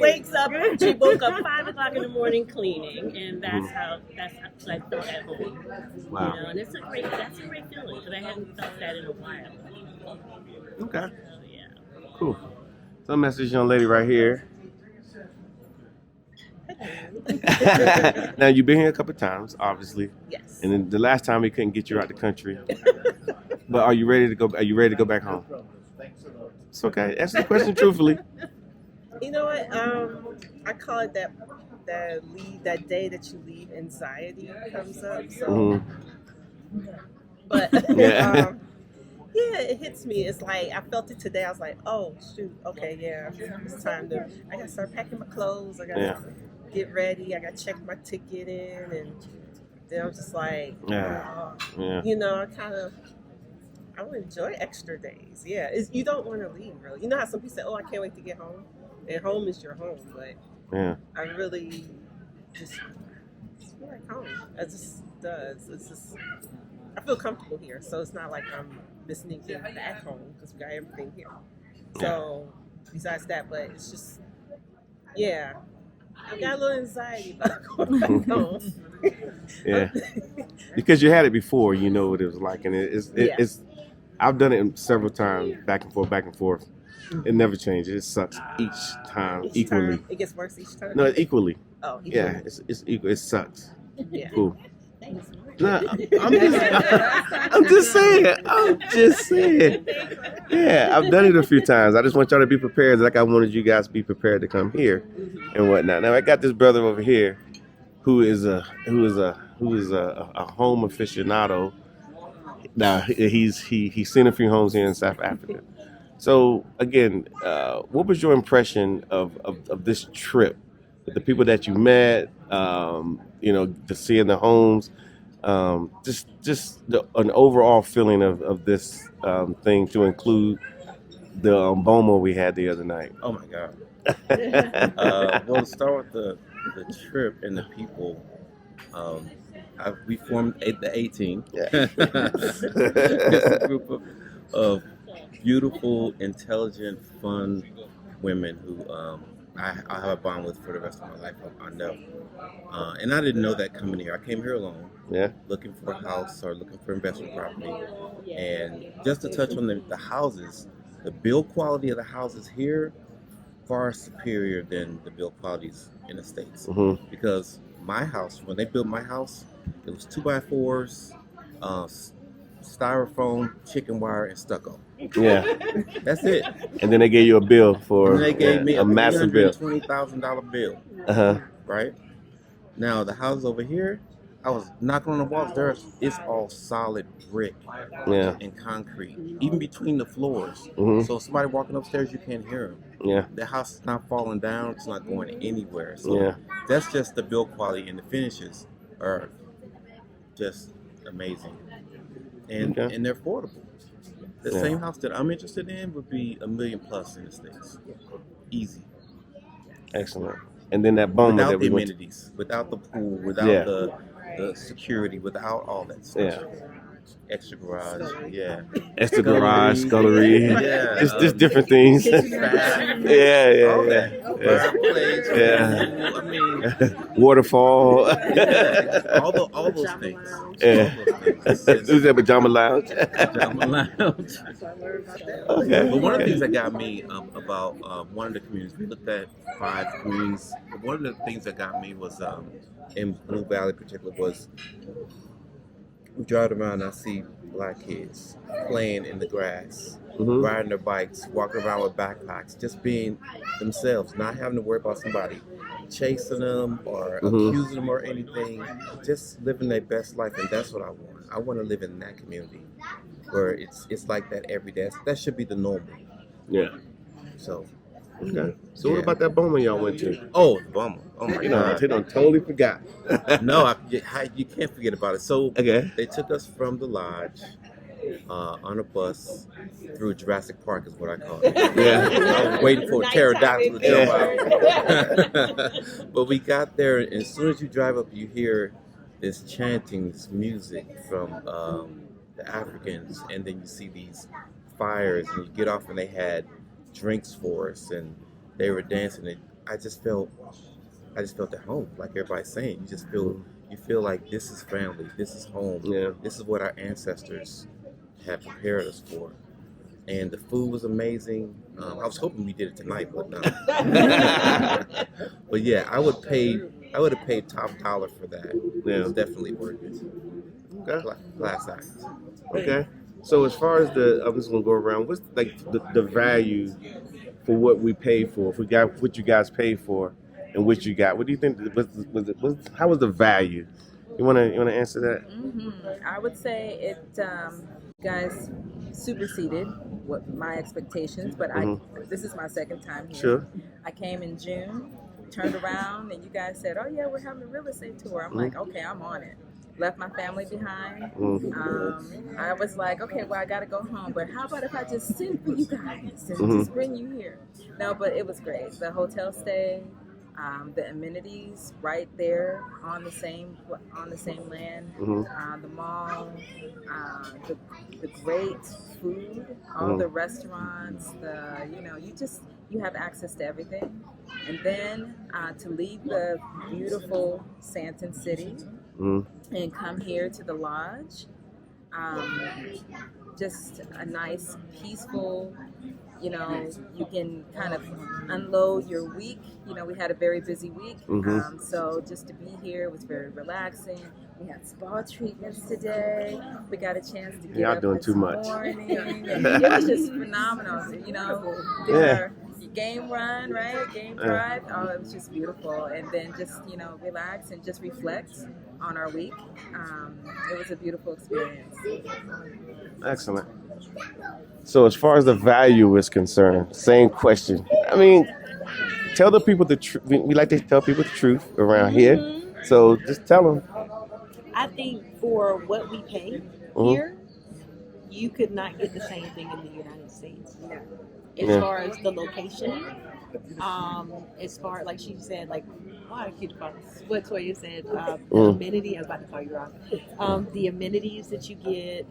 wakes up, she woke up 5 o'clock in the morning cleaning, and that's how I felt at home. Wow. And that's a great feeling, because I hadn't felt that in a while. Okay. So, yeah. Cool. So, message young lady right here. Now you've been here a couple of times, obviously. Yes. And then the last time we couldn't get you out the country. But are you ready to go? Are you ready to go back home? It's okay. Answer the question truthfully. You know what? I call it that day that you leave, anxiety comes up. So, but Yeah. yeah, it hits me. It's like I felt it today. I was like, oh shoot, okay, yeah, it's time to. I gotta start packing my clothes. I gotta get ready. I gotta check my ticket in, and then I'm just like, you know, I would enjoy extra days. Yeah, you don't want to leave, really. You know how some people say, oh, I can't wait to get home, and home is your home, but I really just feel like home. It just does. It's just I feel comfortable here, so it's not like I'm missing anything back home because we got everything here. So besides that, but it's just I got a little anxiety about going back home. Yeah, because you had it before, you know what it was like, and it's. I've done it several times, back and forth. It never changes. It sucks each time equally. Time, it gets worse each time. No, equally. Oh, equally. Yeah, it's equal. It sucks. Yeah. Cool. No, I'm just saying. Yeah, I've done it a few times. I just want y'all to be prepared, like I wanted you guys to be prepared to come here and whatnot. Now I got this brother over here who is a home aficionado. Now he's seen a few homes here in South Africa. So again, what was your impression of this trip? The people that you met, to seeing the homes, just an overall feeling of this thing, to include the BOMO we had the other night. Oh my God. Well, to start with the trip and the people. We formed the A-Team. It's a group of beautiful, intelligent, fun women who I have a bond with for the rest of my life. I know. And I didn't know that coming here. I came here alone, looking for a house or looking for investment property. And just to touch on the houses, the build quality of the houses here far superior than the build qualities in the States. Because my house, when they built my house, it was 2x4s, styrofoam, chicken wire, and stucco. Yeah, that's it. And then they gave you a bill for they gave me a massive bill, $20,000 bill. Right now, the houses over here, I was knocking on the walls. It's all solid brick, and concrete, even between the floors. So if somebody walking upstairs, you can't hear them. Yeah, the house is not falling down. It's not going anywhere. So that's just the build quality, and the finishes are just amazing, and they're affordable. The same house that I'm interested in would be $1 million plus in the States, easy. Excellent. And then that BOMO without that we the went amenities, without the pool, without the security, without all that stuff. Extra garage, extra garage, scullery, just different things. Fireplace, I mean, waterfall, all those things. Who's that? Pajama lounge. Pajama lounge. But one of the things that got me about one of the communities, we looked at 5 communities. But one of the things that got me was in Blue Valley, in particular, was we drive around and I see black kids playing in the grass, riding their bikes, walking around with backpacks, just being themselves, not having to worry about somebody chasing them or accusing them or anything, just living their best life. And that's what I want. I want to live in that community where it's like that every day. That should be the normal. Yeah. So. Okay. So what about that BOMO y'all went to? Oh, the BOMO. Oh my God. They done totally forgot. No, you can't forget about it. So they took us from the lodge on a bus through Jurassic Park is what I call it. I was waiting for a pterodactyl to jump out. But we got there, and as soon as you drive up, you hear this chanting, this music from the Africans, and then you see these fires, and you get off, and they had drinks for us, and they were dancing. And I just felt at home, like everybody's saying. You feel like this is family, this is home, this is what our ancestors have prepared us for. And the food was amazing. I was hoping we did it tonight, but no. But yeah, I would pay I would have paid top dollar for that. Yeah. It was definitely worth it. Okay. Glass eye. Okay. So as far as I'm just gonna go around. What's like the value for what we paid for? If we got what you guys paid for, and what you got, what do you think? How was the value? You wanna answer that? I would say it, guys, superseded what my expectations. But this is my second time here. Sure. I came in June, turned around, and you guys said, "Oh yeah, we're having a real estate tour." I'm like, "Okay, I'm on it." Left my family behind. I was like, okay, well, I got to go home, but how about if I just send for you guys and just bring you here? No, but it was great. The hotel stay, the amenities right there on the same land, the mall, the great food, all the restaurants, you have access to everything. And then to leave the beautiful Santon City and come here to the lodge, just a nice, peaceful, you can kind of unload your week. We had a very busy week. So just to be here was very relaxing. We had spa treatments today. We got a chance to get Y'all up doing this too much. morning. It was just phenomenal. Did our game run, right? Game drive. Oh, it was just beautiful. And then just, relax and just reflect on our week. It was a beautiful experience. Excellent. So as far as the value is concerned, same question. I mean, tell the people the truth. We like to tell people the truth around here. So just tell them. I think for what we pay here, you could not get the same thing in the United States. As far as the location, as far, like she said, like, I keep what Toya said, the amenity, I was about to call you wrong, the amenities that you get,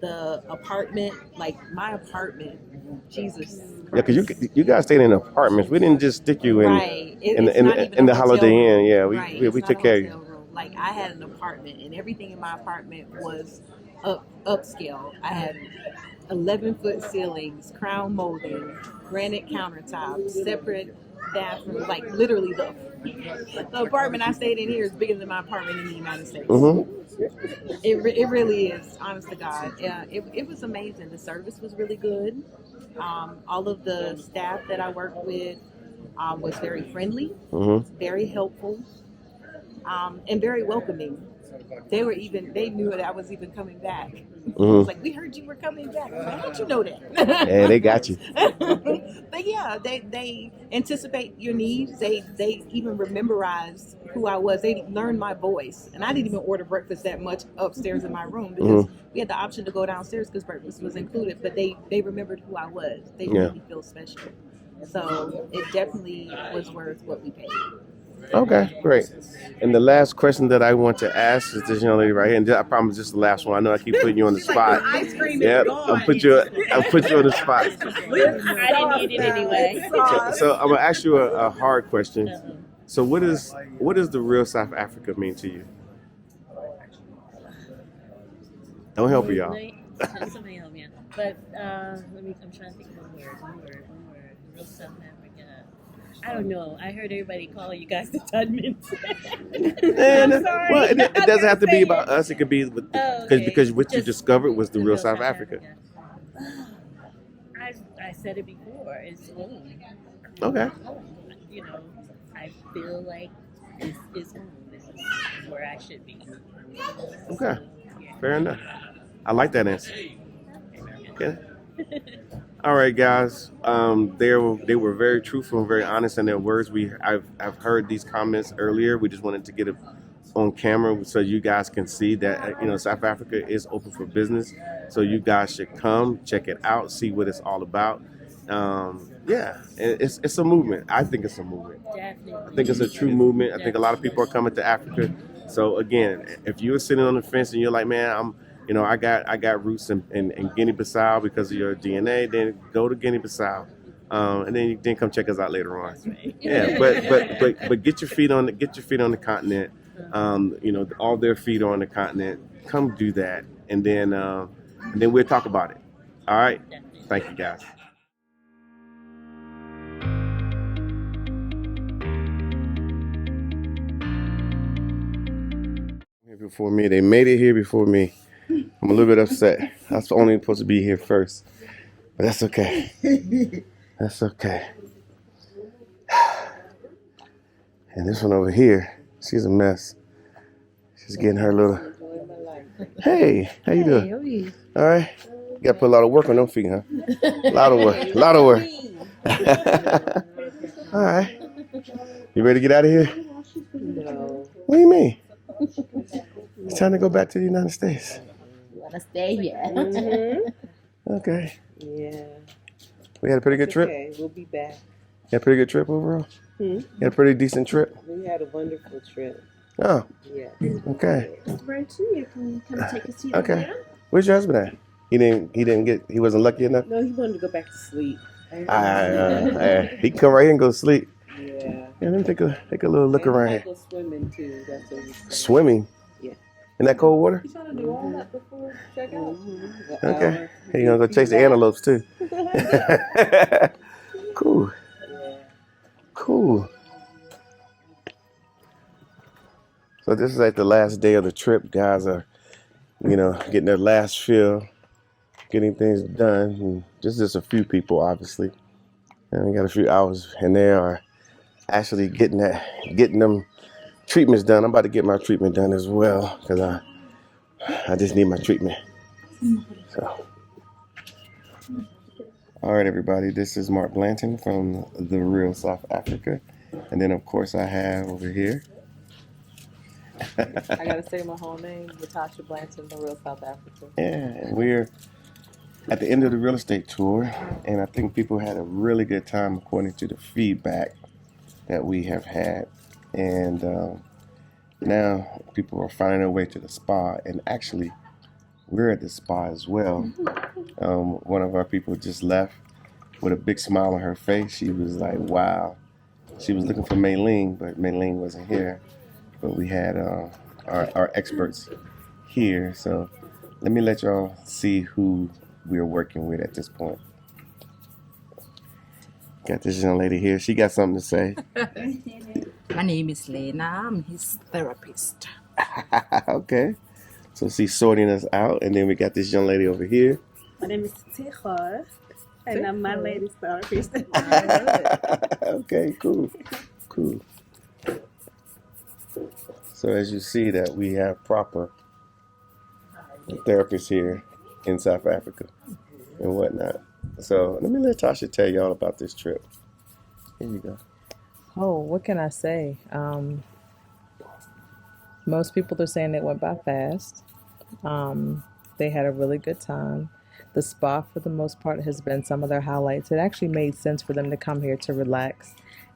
the apartment, like my apartment, Jesus Christ. Yeah, because you guys stayed in apartments. We didn't just stick you in in the Holiday Inn. Yeah, we took care of you. Like I had an apartment, and everything in my apartment was upscale. I had 11-foot ceilings, crown molding, granite countertops, separate bathrooms. Like literally, the apartment I stayed in here is bigger than my apartment in the United States. It really is, honest to God. It was amazing. The service was really good. All of the staff that I worked with was very friendly, very helpful, and very welcoming. They knew that I was even coming back. It was like, we heard you were coming back. How did you know that? Yeah, they got you. But yeah, they anticipate your needs. They even memorize who I was. They learned my voice. And I didn't even order breakfast that much upstairs in my room because we had the option to go downstairs because breakfast was included. But they remembered who I was. They made me feel special. So it definitely was worth what we paid. Okay, great. And the last question that I want to ask is this young lady right here, and I promise this is the last one. I know I keep putting you on the spot. Yeah, I'll put you on the spot. I didn't need it anyway. So I'm gonna ask you a hard question. So what is the real South Africa mean to you? Don't help her, y'all. Somebody help me out. But I'm trying to think of one word. Real South Africa. I don't know. I heard everybody call you guys the Tudmans. I'm sorry. Well, it doesn't have to be about us. It could be because what you discovered was the real South Africa. I said it before. It's home. Okay. I feel like this is home. This is where I should be. Okay. Fair enough. I like that answer. Okay. All right, guys. They were very truthful and very honest in their words. I've heard these comments earlier. We just wanted to get it on camera so you guys can see that South Africa is open for business. So you guys should come check it out, see what it's all about. It's a movement. I think it's a movement. Definitely. I think it's a true movement. I think a lot of people are coming to Africa. So again, if you're sitting on the fence and you're like, man, I got roots in Guinea-Bissau because of your DNA, then go to Guinea-Bissau, and then come check us out later on. Right. Yeah, but get your feet on the continent. All their feet are on the continent. Come do that, and then we'll talk about it. All right. Thank you, guys. before me. They made it here before me. I'm a little bit upset. I was only supposed to be here first. But that's okay. That's okay. And this one over here, she's a mess. She's getting her little... Hey, how you doing? How are you? All right. You got to put a lot of work on them feet, huh? A lot of work. A lot of work. All right. You ready to get out of here? No. What do you mean? It's time to go back to the United States. You want to stay here? Okay. Yeah. We had a pretty good trip? Okay, we'll be back. You had a pretty good trip overall? You had a pretty decent trip? We had a wonderful trip. Oh. Yeah. Okay. You can come take a seat. Okay. Where's your husband at? He wasn't lucky enough? No, he wanted to go back to sleep. He can come right here and go to sleep. Yeah. Yeah, let me take a little look around here. Go swimming too. That's what we said. Swimming? Yeah. In that cold water? You trying to do all that before check out? Okay. Hey, you gonna go chase the antelopes too? Cool. Cool. So this is like the last day of the trip. Guys are, getting their last fill, getting things done. And just a few people, obviously. And we got a few hours, and they are actually getting them treatments done. I'm about to get my treatment done as well because I just need my treatment. So, all right, everybody. This is Mark Blanton from the Real South Africa, and then of course I have over here. I gotta say my whole name, Natasha Blanton, the Real South Africa. Yeah, and we're at the end of the real estate tour, and I think people had a really good time according to the feedback that we have had. And now people are finding their way to the spa, and actually we're at the spa as well. One of our people just left with a big smile on her face. She was like, wow. She was looking for Maylene, but Maylene wasn't here. But we had our experts here. So let me let y'all see who we're working with at this point. Got this young lady here. She got something to say. My name is Lena. I'm his therapist. Okay. So she's sorting us out. And then we got this young lady over here. My name is Tichor, and I'm my lady's therapist. Okay, cool. Cool. So as you see that we have proper therapists here in South Africa and whatnot. So let me let Tasha tell y'all about this trip. Here you go. Oh, what can I say? Most people are saying it went by fast. They had a really good time. The spa, for the most part, has been some of their highlights. It actually made sense for them to come here to relax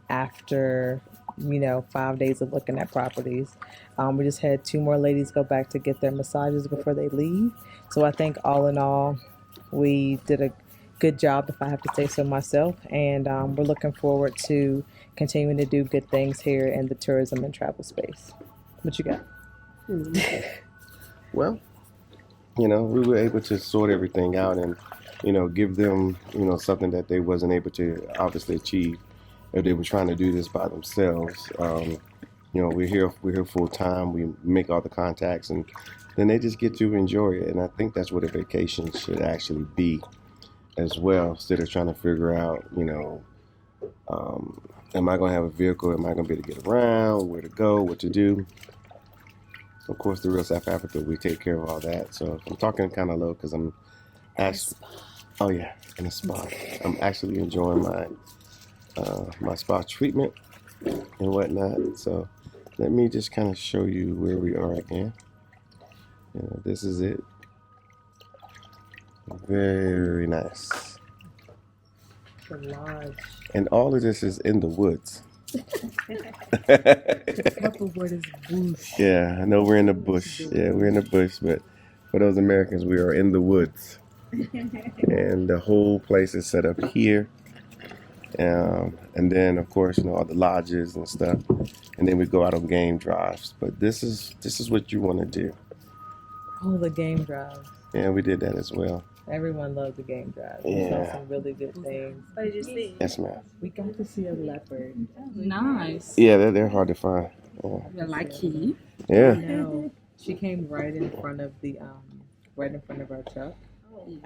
after 5 days of looking at properties. We just had 2 more ladies go back to get their massages before they leave. So I think all in all, we did a good job, if I have to say so myself. And we're looking forward to continuing to do good things here in the tourism and travel space. What you got? Well, we were able to sort everything out and, give them, something that they wasn't able to obviously achieve if they were trying to do this by themselves. We're here full time. We make all the contacts, and then they just get to enjoy it. And I think that's what a vacation should actually be as well, instead of trying to figure out, am I going to have a vehicle? Am I going to be able to get around? Where to go? What to do? Of course, the Real South Africa, we take care of all that. So I'm talking kind of low because I'm actually, in a spa. I'm actually enjoying my spa treatment and whatnot. So let me just kind of show you where we are again. This is it. Very nice. The lodge. And all of this is in the woods. The proper word is bush. Yeah, I know we're in the bush. Yeah, we're in the bush, but for those Americans, we are in the woods. And the whole place is set up here. And then, of course, all the lodges and stuff. And then we go out on game drives. But this is what you want to do. Oh, the game drive. Yeah, we did that as well. Everyone loved the game drive. We Yeah. saw some really good things. What did you see? Yes, ma'am. We got to see a leopard. Nice. Yeah, they're hard to find. Yeah. You're lucky. Yeah. No. She came right in front of our truck.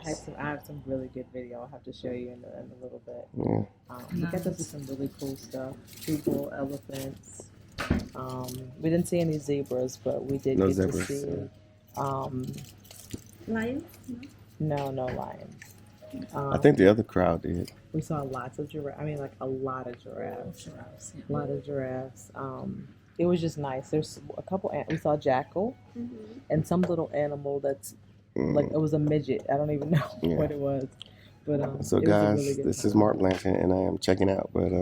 I have some really good video. I'll have to show you in a little bit. We got to see some really cool stuff. People, elephants. We didn't see any zebras, but we did get to see Lions? no lions. I think the other crowd did. We saw lots of giraffes. I mean, like a lot of giraffes. A lot of giraffes. It was just nice. There's a couple. We saw jackal and some little animal that's like it was a midget. I don't even know what it was. But so guys, really this is Mark Blanton, and I am checking out. But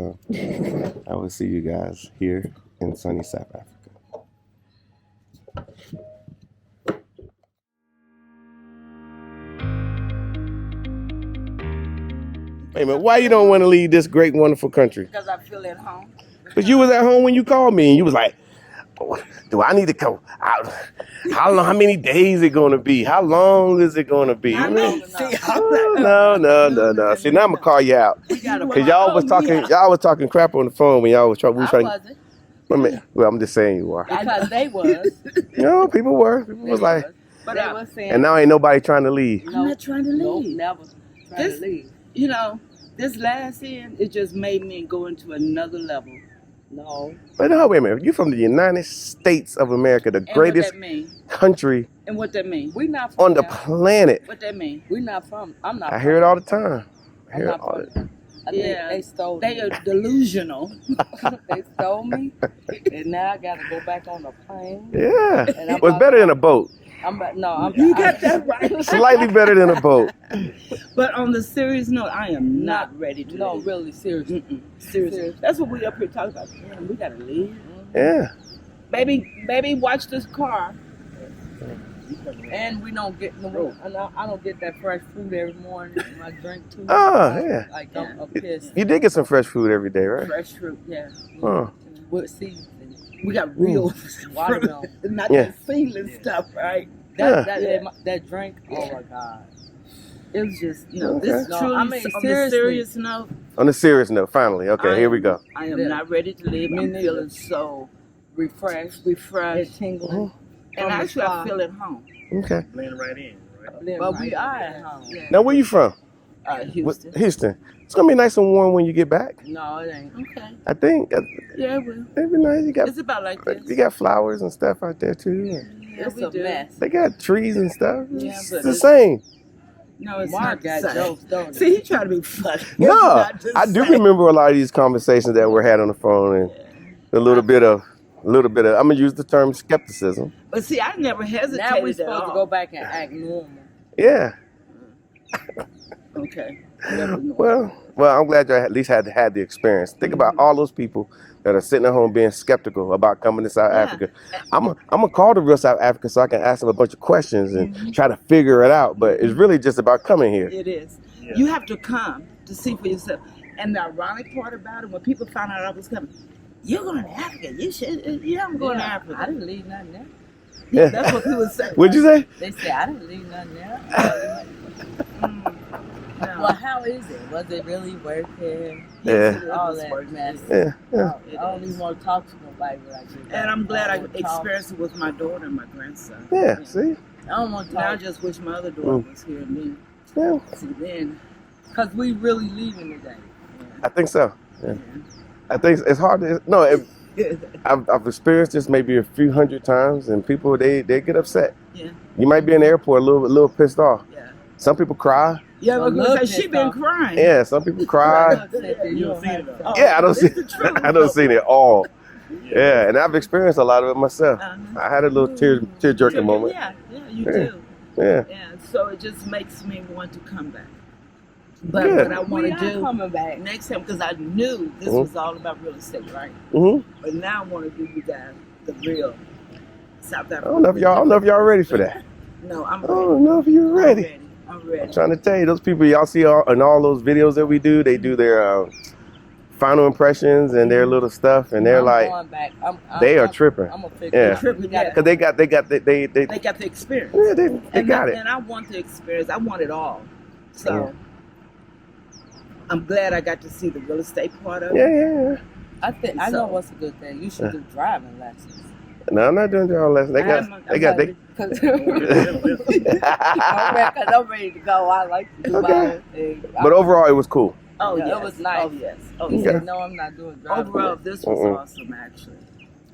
I will see you guys here in sunny South Africa. Hey man, why you don't want to leave this great, wonderful country? Because I feel at home. But you was at home when you called me, and you was like, "Do I need to come out? How long? How many days is it going to be? How long is it going to be?" No. See, now I'm gonna call you out because y'all was talking crap on the phone when y'all was trying. Well, I'm just saying you are. Because they was. People were. People was like, But they was saying. And now ain't nobody trying to leave. I'm not trying to leave. Never trying to leave. This last year, it just made me go into another level. No. But no, wait a minute. You from the United States of America, the greatest country. And what that mean? We not from on the planet. What that mean? We not from. I'm not. I hear it all the time. They stole. They are delusional. They stole me, and now I got to go back on a plane. Yeah, it was better than a boat. You got that right. Slightly better than a boat. But on the serious note, I am not ready to leave. No, really, seriously. Seriously. That's what we up here talking about. Damn, we got to leave. Yeah. Baby, watch this car. And we don't get I don't get that fresh food every morning. I drink too much. Oh, yeah. Like I'm pissed. You did get some fresh food every day, right? Fresh fruit, yeah. Huh. What season? We got real watermelon, not that seedless stuff, right? That drink. Oh my God! It was just this truly. On the serious note. On the serious note, finally, okay, here we go. I am not ready to leave. I'm feeling so refreshed, tingling, and actually I feel at home. Okay. Blend right in, right? But we are at home. Yeah. Now, where you from? Houston. Houston. It's gonna be nice and warm when you get back. No, it ain't. Okay. I think. Yeah, it will. It'd be nice. It's about like this. You got flowers and stuff out there too. It's a mess. They got trees and stuff. Yeah, it's the same. No, it's not the same. See, he trying to be funny. No, I do remember a lot of these conversations that were had on the phone, and a little bit of. I'm gonna use the term skepticism. But see, I never hesitated. Now we're supposed to go back and act normal. Yeah. Okay. Well, I'm glad you at least had the experience. Think about all those people that are sitting at home being skeptical about coming to South Africa. I'm gonna call the real South Africa so I can ask them a bunch of questions and try to figure it out. But it's really just about coming here. It is. Yeah. You have to come to see for yourself. And the ironic part about it, when people found out I was coming, you're going to Africa. You should. Yeah, I'm going to Africa. I didn't leave nothing there. Yeah, that's what people say. What'd you say? They say I didn't leave nothing there. Well, how is it? Was it really worth it? Yeah. All that mess. Yeah. I don't even want to talk to nobody like that. And I'm glad I experienced it with my daughter and my grandson. Yeah. See. I don't want to talk. Now I just wish my other daughter was here and then. See then, because we really leaving today. Yeah. I think so. Yeah. I think it's hard to I've experienced this maybe a few hundred times, and people they get upset. Yeah. You might be in the airport a little pissed off. Yeah. Some people cry. Yeah, because she been crying. Yeah, some people cry. You don't see it. Yeah, I don't see. I don't see it at all. Yeah, and I've experienced a lot of it myself. I had a little tear jerking moment. Yeah, you do. Yeah. So it just makes me want to come back. But what I want to do coming back next time, because I knew this was all about real estate, right? But now I want to give you guys the real South Africa. I don't know if y'all ready for that. No, I'm ready. I don't know if you're ready. I'm ready. I'm trying to tell you, those people y'all see in all those videos that we do, they do their final impressions and their little stuff, and they're they are tripping. I'm gonna figure because they got the experience. Yeah, they got it. And I want the experience. I want it all. So. I'm glad I got to see the real estate part of it. Yeah. I know what's a good thing. You should do driving lessons. No, I'm not doing y'all lessons. They got. Cause I'm ready to go. I like to do my own thing. But overall, it was cool. Oh, yeah, it was nice. Oh, yes. Oh, He yes. said, no, I'm not doing driving. Overall, this was awesome, actually.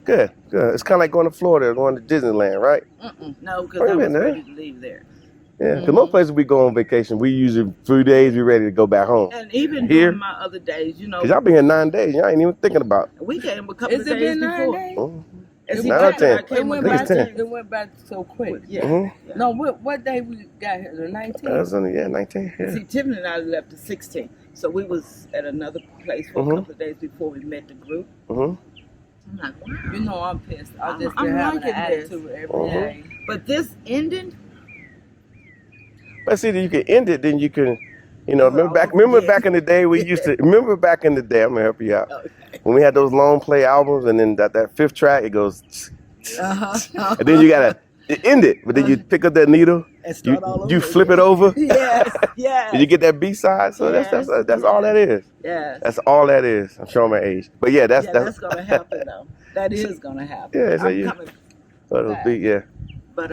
Good, good. It's kind of like going to Florida or going to Disneyland, right? No, because I was ready to leave there. Yeah, because most places we go on vacation, we usually 3 days, we're ready to go back home. And even here, during my other days, you know. Because y'all been here 9 days, y'all ain't even thinking about it. We came a couple of days before. It's 9 or 10. It went back so quick. Yeah. No, what day we got here? The 19th? 19. Yeah. See, Tiffany and I left the 16th. So we was at another place for a couple of days before we met the group. I'm like, wow. You know I'm pissed. I just I'm been having liking an attitude every day. But this ending. But see, you can end it, then you can, remember back in the day we used to, remember back in the day, I'm going to help you out. When we had those long play albums and then that fifth track, it goes, and then you got to end it, but then you pick up that needle, you flip it over, Yes. and you get that B-side, so that's all that is. Yes. That's all that is. I'm showing my age. But yeah, that's going to happen, though. That is going to happen. Yeah, so I'm coming back. But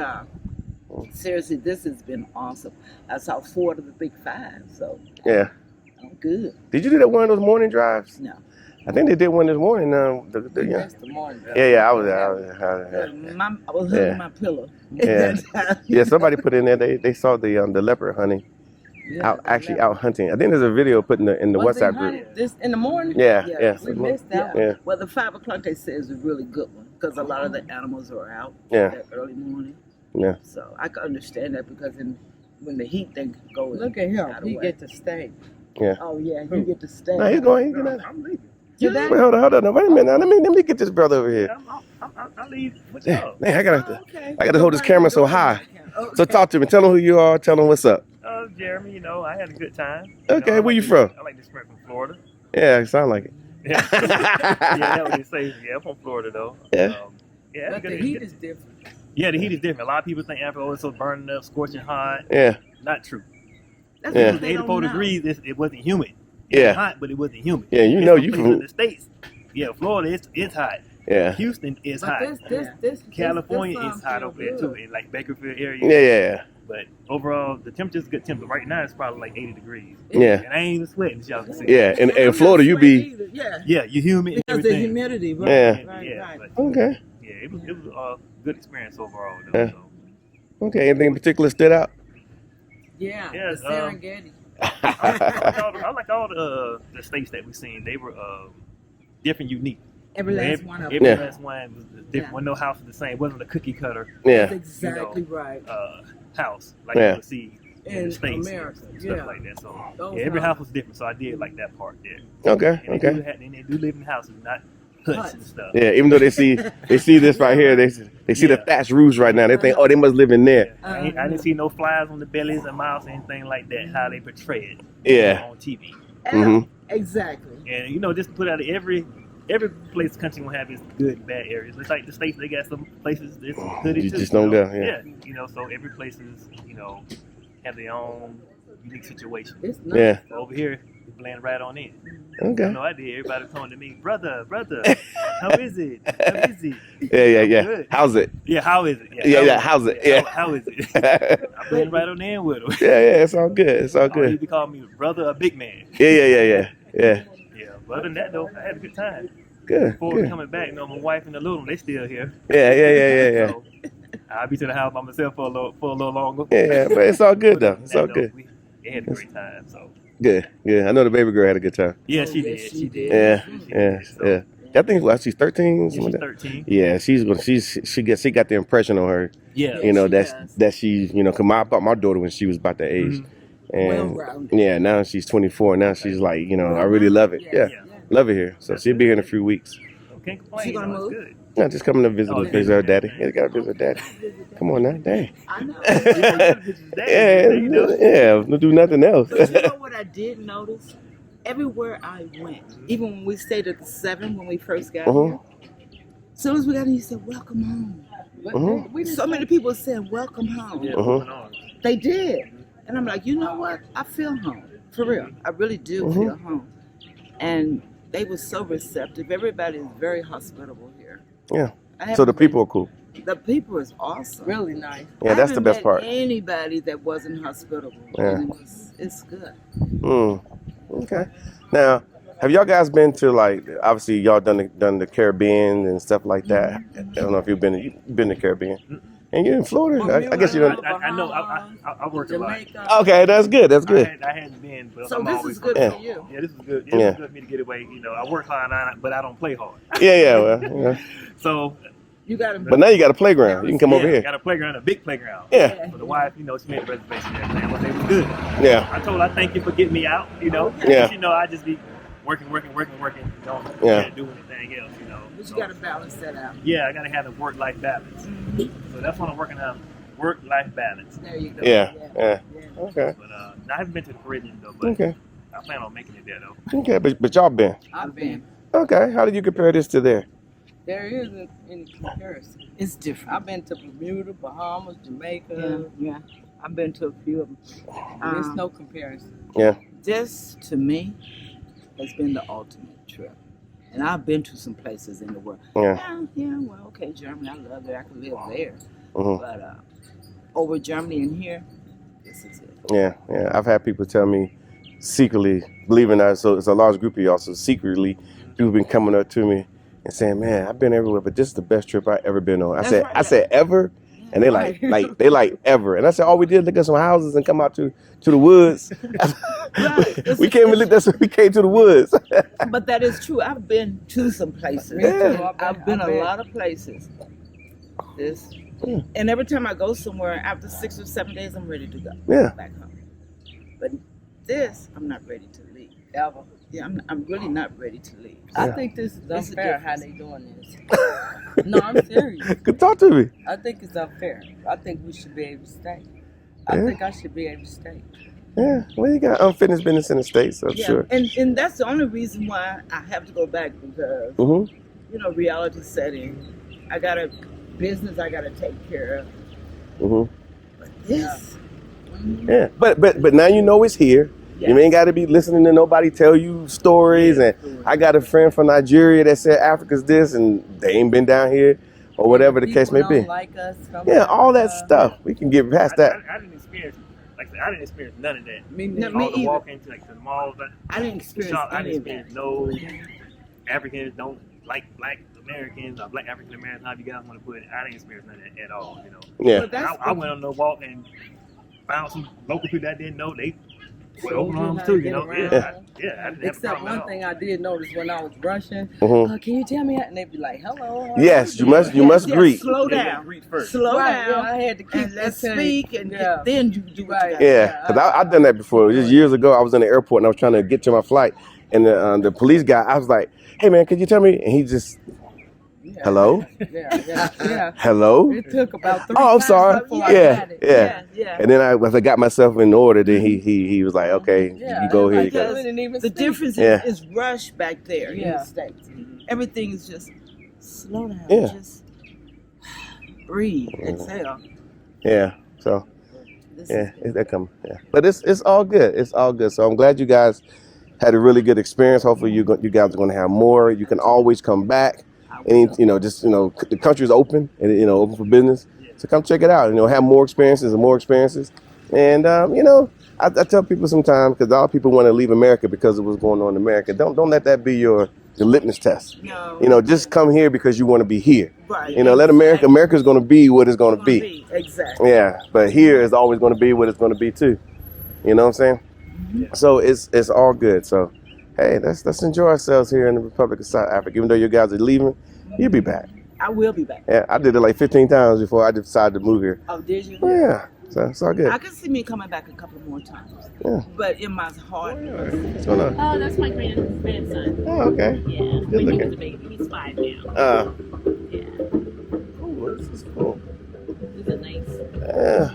seriously, this has been awesome. I saw 4 of the big 5, so yeah, I'm good. Did you do that one of those morning drives? No. I think they did one this morning. That's the morning drive. Yeah, I was hugging my pillow. Yeah, somebody put in there. They saw the leopard hunting. Out hunting. I think there's a video put in the WhatsApp group. This in the morning? Yeah. We missed that one. Yeah. Well, the 5 o'clock they say is a really good one because a lot of the animals are out that early morning. Yeah. So I can understand that because when the heat thing goes. Look at him. He get to stay. Yeah. Oh yeah, you get to stay. No, he's going. I'm leaving. Wait, hold on. No, wait a minute. Now, let me get this brother over here. I'll leave with y'all. Man, I gotta hold this camera so high. So talk to me. Tell them who you are. Tell them what's up. Jeremy, I had a good time. Okay, where you from? I like to spread from Florida. Yeah, it sound like it. Yeah, that's what they say. Yeah, I'm from Florida though. Yeah. But the heat is different. Yeah, the heat is different. A lot of people think Africa is so burning up, scorching hot. Yeah. Not true. That's 84 degrees. It wasn't humid. It was hot, but it wasn't humid. Yeah, you from the States. Yeah, Florida it's hot. Yeah. Houston is hot. California is hot over there too, in like Bakersfield area. Yeah. But overall, the temperature's good temperature. Right now, it's probably like 80 degrees. Yeah. And I ain't even sweating, as y'all can see. Yeah, and in Florida, you be. Yeah, you humid. Because everything. the humidity, right? Yeah. But, Okay. Yeah, it was a good experience overall. Though, Yeah. Okay. Anything in particular stood out? Yeah. Yes, the Serengeti. I like all the states that we've seen. They were different, unique. Every last one of them. Every last one was different. Wasn't no house was the same. Wasn't a cookie cutter. Yeah. That's exactly right. House like you would see in the States America. and stuff like that. So every house was different. So I did like that part there. Okay. And they do live in houses, not huts and stuff. Yeah, even though they see this right here, they see the thatched roofs right now. They think, oh, they must live in there. I didn't see no flies on the bellies of mice or anything like that. How they portray it. Yeah. On TV. Exactly. And just to put out every place country will have its good and bad areas. It's like the States, they got some places that's hooded You too. just don't go. Yeah. So every place is have their own unique situation. It's nice. Yeah. So over here, we blend right on in. Okay. No idea. Everybody coming to me, brother, how is it? How is it? Yeah. Good. How's it? Yeah, how is it? Yeah. How's it? Yeah. How is it? I blend right on in with them. Yeah. It's all good. It's all You good. can call me brother or big man. Yeah. Yeah. But other than that, though, I had a good time. Good. Before we coming back, my wife and the little one, they still here. Yeah. So I'll be to the house by myself for a little longer. Yeah, but it's all good though. It's all good. They had a great time. So Good. I know the baby girl had a good time. yeah, she did. Yeah. I think she's 13. She's 13. Yeah, she got the impression on her. Yeah. That she's cause my daughter when she was about that age. And now she's 24. Now she's like, I really love it. Yeah. Love it here. So she'll be here in a few weeks. Can't complain. She gonna move? Good. No, just coming to visit her daddy. Yeah, gotta visit her daddy. Come on now, dang. I know. Yeah, don't do nothing else. But you know what I did notice? Everywhere I went, even when we stayed at the 7 when we first got here, as soon as we got here, you said, welcome home. So many people said, welcome home. They did. And I'm like, you know what? I feel home. For real. I really do feel home. And they were so receptive. Everybody is very hospitable here. Yeah. So the people are cool. The people is awesome. Really nice. Yeah, that's the best part. Anybody that wasn't hospitable. Yeah. And it's good. Okay. Now, have y'all guys been to, like, obviously y'all done the Caribbean and stuff like that? I don't know if you've been to the Caribbean. And you're in Florida? I guess you don't. I know. I work a lot. Okay, that's good. That's good. I hadn't been, but So I'm this always is good Yeah. for you. Yeah, this is good. Yeah. It's good for me to get away. You know, I work hard, but I don't play hard. Yeah, well, yeah. So you got to. But now you got a playground. You can come over here. Got a playground, a big playground. Yeah. For the wife, you know, she made a reservation and everything. But they was good. Yeah. I told her, I thank you for getting me out. You know. Yeah. You know, I just be working. Don't Yeah. can't do anything else. You know. But you got to balance that out. Yeah, I gotta have a work-life balance. So that's what I'm working on. Work-life balance. There you go. Yeah. Okay. But I haven't been to the Caribbean though. But Okay. I plan on making it there though. Okay, but y'all been. I've been. Okay. How did you compare this to there? There isn't any comparison. It's different. I've been to Bermuda, Bahamas, Jamaica. Yeah. I've been to a few of them. There's no comparison. Yeah. This, to me, has been the ultimate trip. And I've been to some places in the world. Yeah. Yeah, well, okay, Germany, I love it. I could live there. Mhm. But over Germany and here, this is it. Yeah. I've had people tell me secretly, believing that, so it's a large group of y'all, so secretly, people been coming up to me and saying, "Man, I've been everywhere, but this is the best trip I've ever been on." I said, ever? And they like ever. And I said, all we did look at some houses and come out to the woods. We came to the woods. But that is true. I've been to some places. Yeah. I've been a lot of places. And every time I go somewhere, after 6 or 7 days, I'm ready to go back home. But this, I'm not ready to leave. Ever. Yeah, I'm really not ready to leave. I think this is It's a unfair how difference. they doing this. No, I'm serious. Good, talk to me. I think it's unfair. I think we should be able to stay. I Yeah. think I should be able to stay. Yeah, well, you got unfinished business in the States, so I'm sure. And that's the only reason why I have to go back because, you know, reality setting. I got a business I got to take care of. But this. Yeah, but now you know it's here. You ain't got to be listening to nobody tell you stories. And I got a friend from Nigeria that said Africa's this, and they ain't been down here, or whatever the case may be. Like us from Yeah, all that stuff. We can get past that. I didn't experience, I didn't experience none of that. Me All the walk into the malls. I didn't experience I any didn't of experience no Africans don't like Black Americans or Black African Americans. However you guys want to put it. I didn't experience none of that at all. You know. Yeah. And I went on the walk and found some local people that I didn't know. They were open arms too. You know. I didn't have a Except problem at one all. thing I did notice when I was rushing, can you tell me that? And they'd be like, hello. Yes, you must greet. Slow Yeah, down. greet first. Slow Right, down. yeah, I had to keep And let's that speak, and then you do what you gotta Yeah, because I've done that before. Just years ago, I was in the airport and I was trying to get to my flight, and the police guy, I was like, "Hey man, could you tell me?" And he just, "Hello, Yeah. hello." It took about 3 Oh, I'm times sorry. before I Yeah, got it. yeah. And then once I got myself in order, then he was like, "Okay, you go here." You go. The difference Yeah. is rush back there in Yeah. the States. Everything is just slow down. Yeah. Just breathe. Exhale. Yeah. So that come. Yeah. But it's all good. It's all good. So I'm glad you guys had a really good experience. Hopefully you guys are going to have more. You can always come back. The country is open and open for business. So come check it out. Have more experiences and more experiences. And I tell people sometimes, because a lot of people want to leave America because of what's going on in America. Don't let that be your litmus test. No. Just come here because you want to be here. Right. Let America's going to be what it's going to be. Exactly. Yeah, but here is always going to be what it's going to be too. You know what I'm saying? So it's all good. So hey, let's enjoy ourselves here in the Republic of South Africa. Even though you guys are leaving, you'll be back. I will be back. Yeah, I did it like 15 times before I decided to move here. Oh, did you? Yeah, so it's all good. I can see me coming back a couple more times. Yeah. But in my heart. What's going on? Oh, that's my grandson. Oh, okay. Yeah, Good when he looking. was a baby. He's 5 now. Yeah. Cool. This is cool. It's a nice Yeah.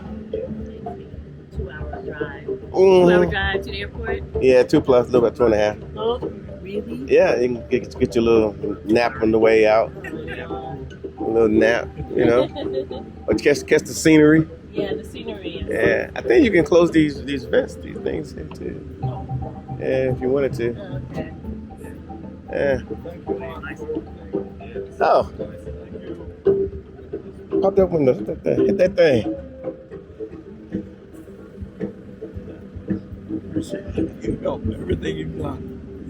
2-hour drive. Mhm. 2-hour drive to the airport. Yeah, 2 plus, a little bit 2.5. Oh, really? Yeah, you can get your little nap on the way out. A little nap, or catch the scenery. Yeah, the scenery. Is Yeah, I think you can close these vents, these things here too. Yeah, if you wanted to. Okay. Yeah. Oh. Pop that window. Hit that thing. You helped everything you've done,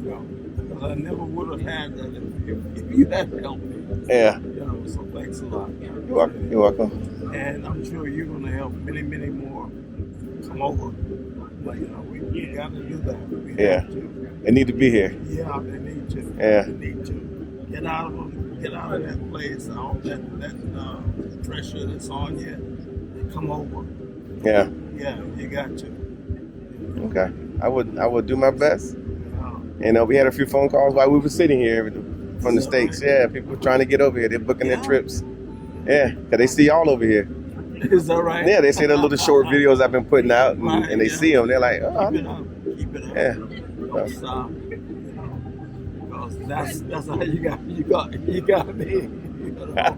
you know, because I never would have had that if you hadn't helped me. Yeah. You know, so thanks a lot. You're welcome. And I'm sure you're going to help many, many more come over. But, you know, we got to do that. We have to. They need to be here. Yeah, they need to. Yeah. They need to get out of that place, all that pressure that's on you, and come over. Yeah. Yeah, you got to. Okay. I would do my best. You know, we had a few phone calls while we were sitting here from the States. Yeah, people were trying to get over here. They're booking their trips. Yeah, because they see y'all over here. Is that right? Yeah, they see the little short videos I've been putting out, and they see them. They're like, oh. Keep it up. Keep it up. Yeah. Don't stop. You know, because that's how you got me. You know?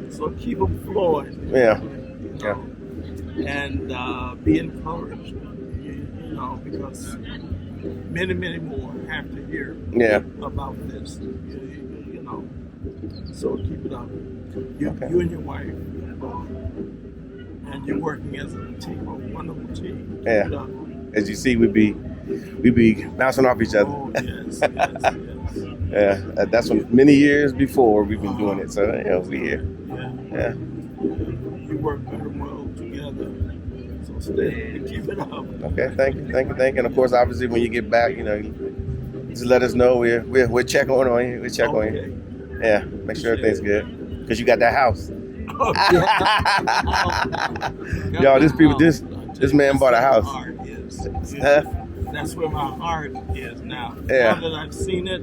So keep them flowing. Yeah. You know? And be encouraged. You know, because many, many more have to hear about this. You know, so keep it up. You and your wife, and you're working as a team, a wonderful team. Yeah. As you see, we be bouncing off each other. Oh, yes. Yeah, that's from many years before we've been doing it. So we here. Yeah. You work very well together. So stay, keep it up. Okay, thank you. And of course, obviously, when you get back, you know, just let us know. We'll check on you. We'll check on you. Yeah, make sure everything's good. Because you got that house. Y'all, this man bought a house. That's where my heart is now. Yeah. Now that I've seen it,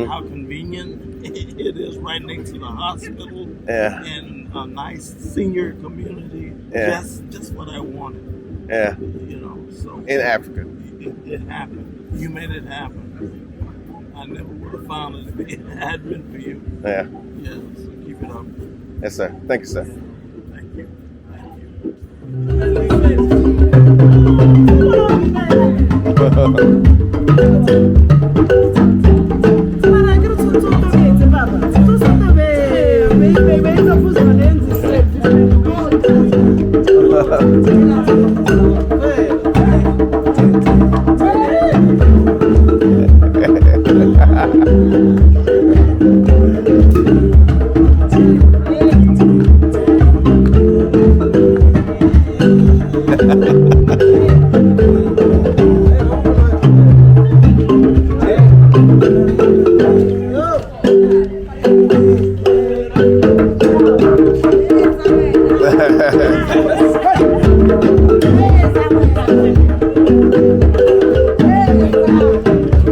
how convenient it is right next to the hospital. Yeah. And a nice senior community. Yeah. Just what I wanted. Yeah. You know, so in Africa. It happened. You made it happen. I never would have found it if it had been for you. Yeah. Yeah, so keep it up. Yes, sir. Thank you, sir. Thank you.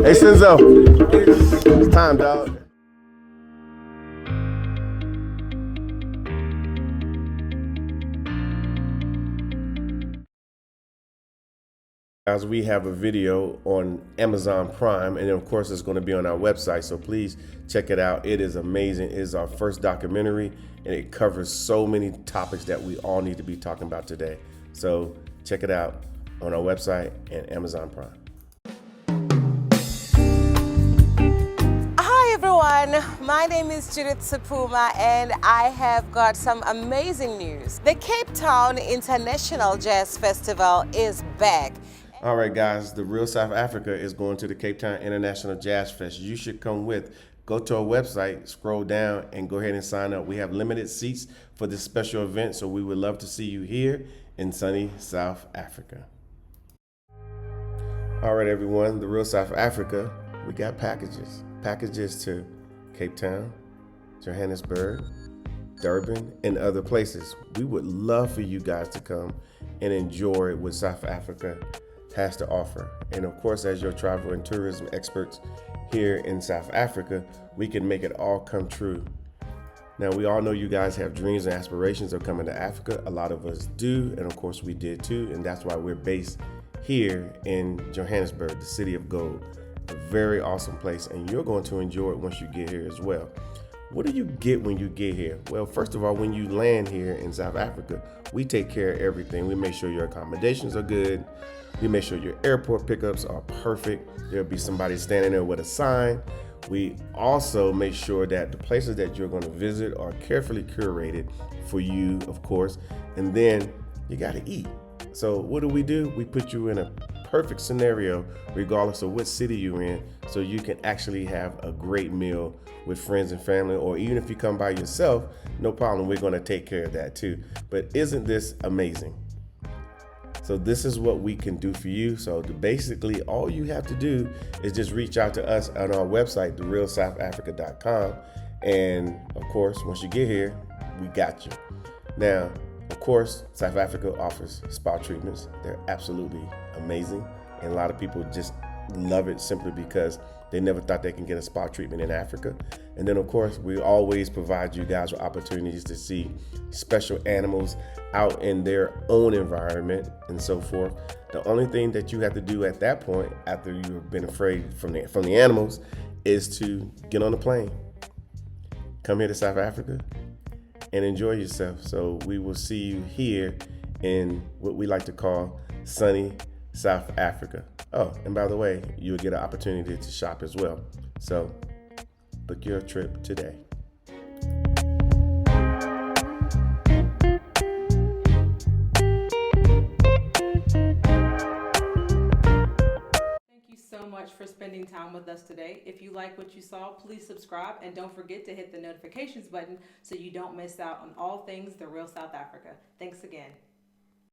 Hey, Senzo. It's time, dog. Guys, we have a video on Amazon Prime, and then of course it's going to be on our website, so please check it out. It is amazing. It is our first documentary, and it covers so many topics that we all need to be talking about today. So check it out on our website and Amazon Prime. Hi everyone, my name is Judith Sapuma, and I have got some amazing news. The Cape Town International Jazz Festival is back. All right, guys, the Real South Africa is going to the Cape Town International Jazz Fest. You should come with. Go to our website, scroll down, and go ahead and sign up. We have limited seats for this special event, so we would love to see you here in sunny South Africa. All right, everyone, the Real South Africa, we got packages. Packages to Cape Town, Johannesburg, Durban, and other places. We would love for you guys to come and enjoy what South Africa has to offer. And of course, as your travel and tourism experts here in South Africa, we can make it all come true. Now, we all know you guys have dreams and aspirations of coming to Africa. A lot of us do, and of course we did too, and that's why we're based here in Johannesburg, the city of gold. A very awesome place, and you're going to enjoy it once you get here as well. What do you get when you get here? Well, first of all, when you land here in South Africa, we take care of everything. We make sure your accommodations are good. We make sure your airport pickups are perfect. There'll be somebody standing there with a sign. We also make sure that the places that you're going to visit are carefully curated for you, of course, and then you got to eat. So what do? We put you in a perfect scenario regardless of what city you're in, so you can actually have a great meal with friends and family, or even if you come by yourself, no problem, we're going to take care of that too. But isn't this amazing? So this is what we can do for you. So basically all you have to do is just reach out to us on our website, therealsouthafrica.com. And of course, once you get here, we got you. Now, of course, South Africa offers spa treatments. They're absolutely amazing. And a lot of people just love it simply because they never thought they can get a spa treatment in Africa. And then, of course, we always provide you guys with opportunities to see special animals out in their own environment and so forth. The only thing that you have to do at that point, after you've been afraid from the animals, is to get on a plane, come here to South Africa, and enjoy yourself. So we will see you here in what we like to call sunny South Africa. Oh, and by the way, you'll get an opportunity to shop as well. So book your trip today. Thank you so much for spending time with us today. If you like what you saw, please subscribe and don't forget to hit the notifications button so you don't miss out on all things The Real South Africa. Thanks again.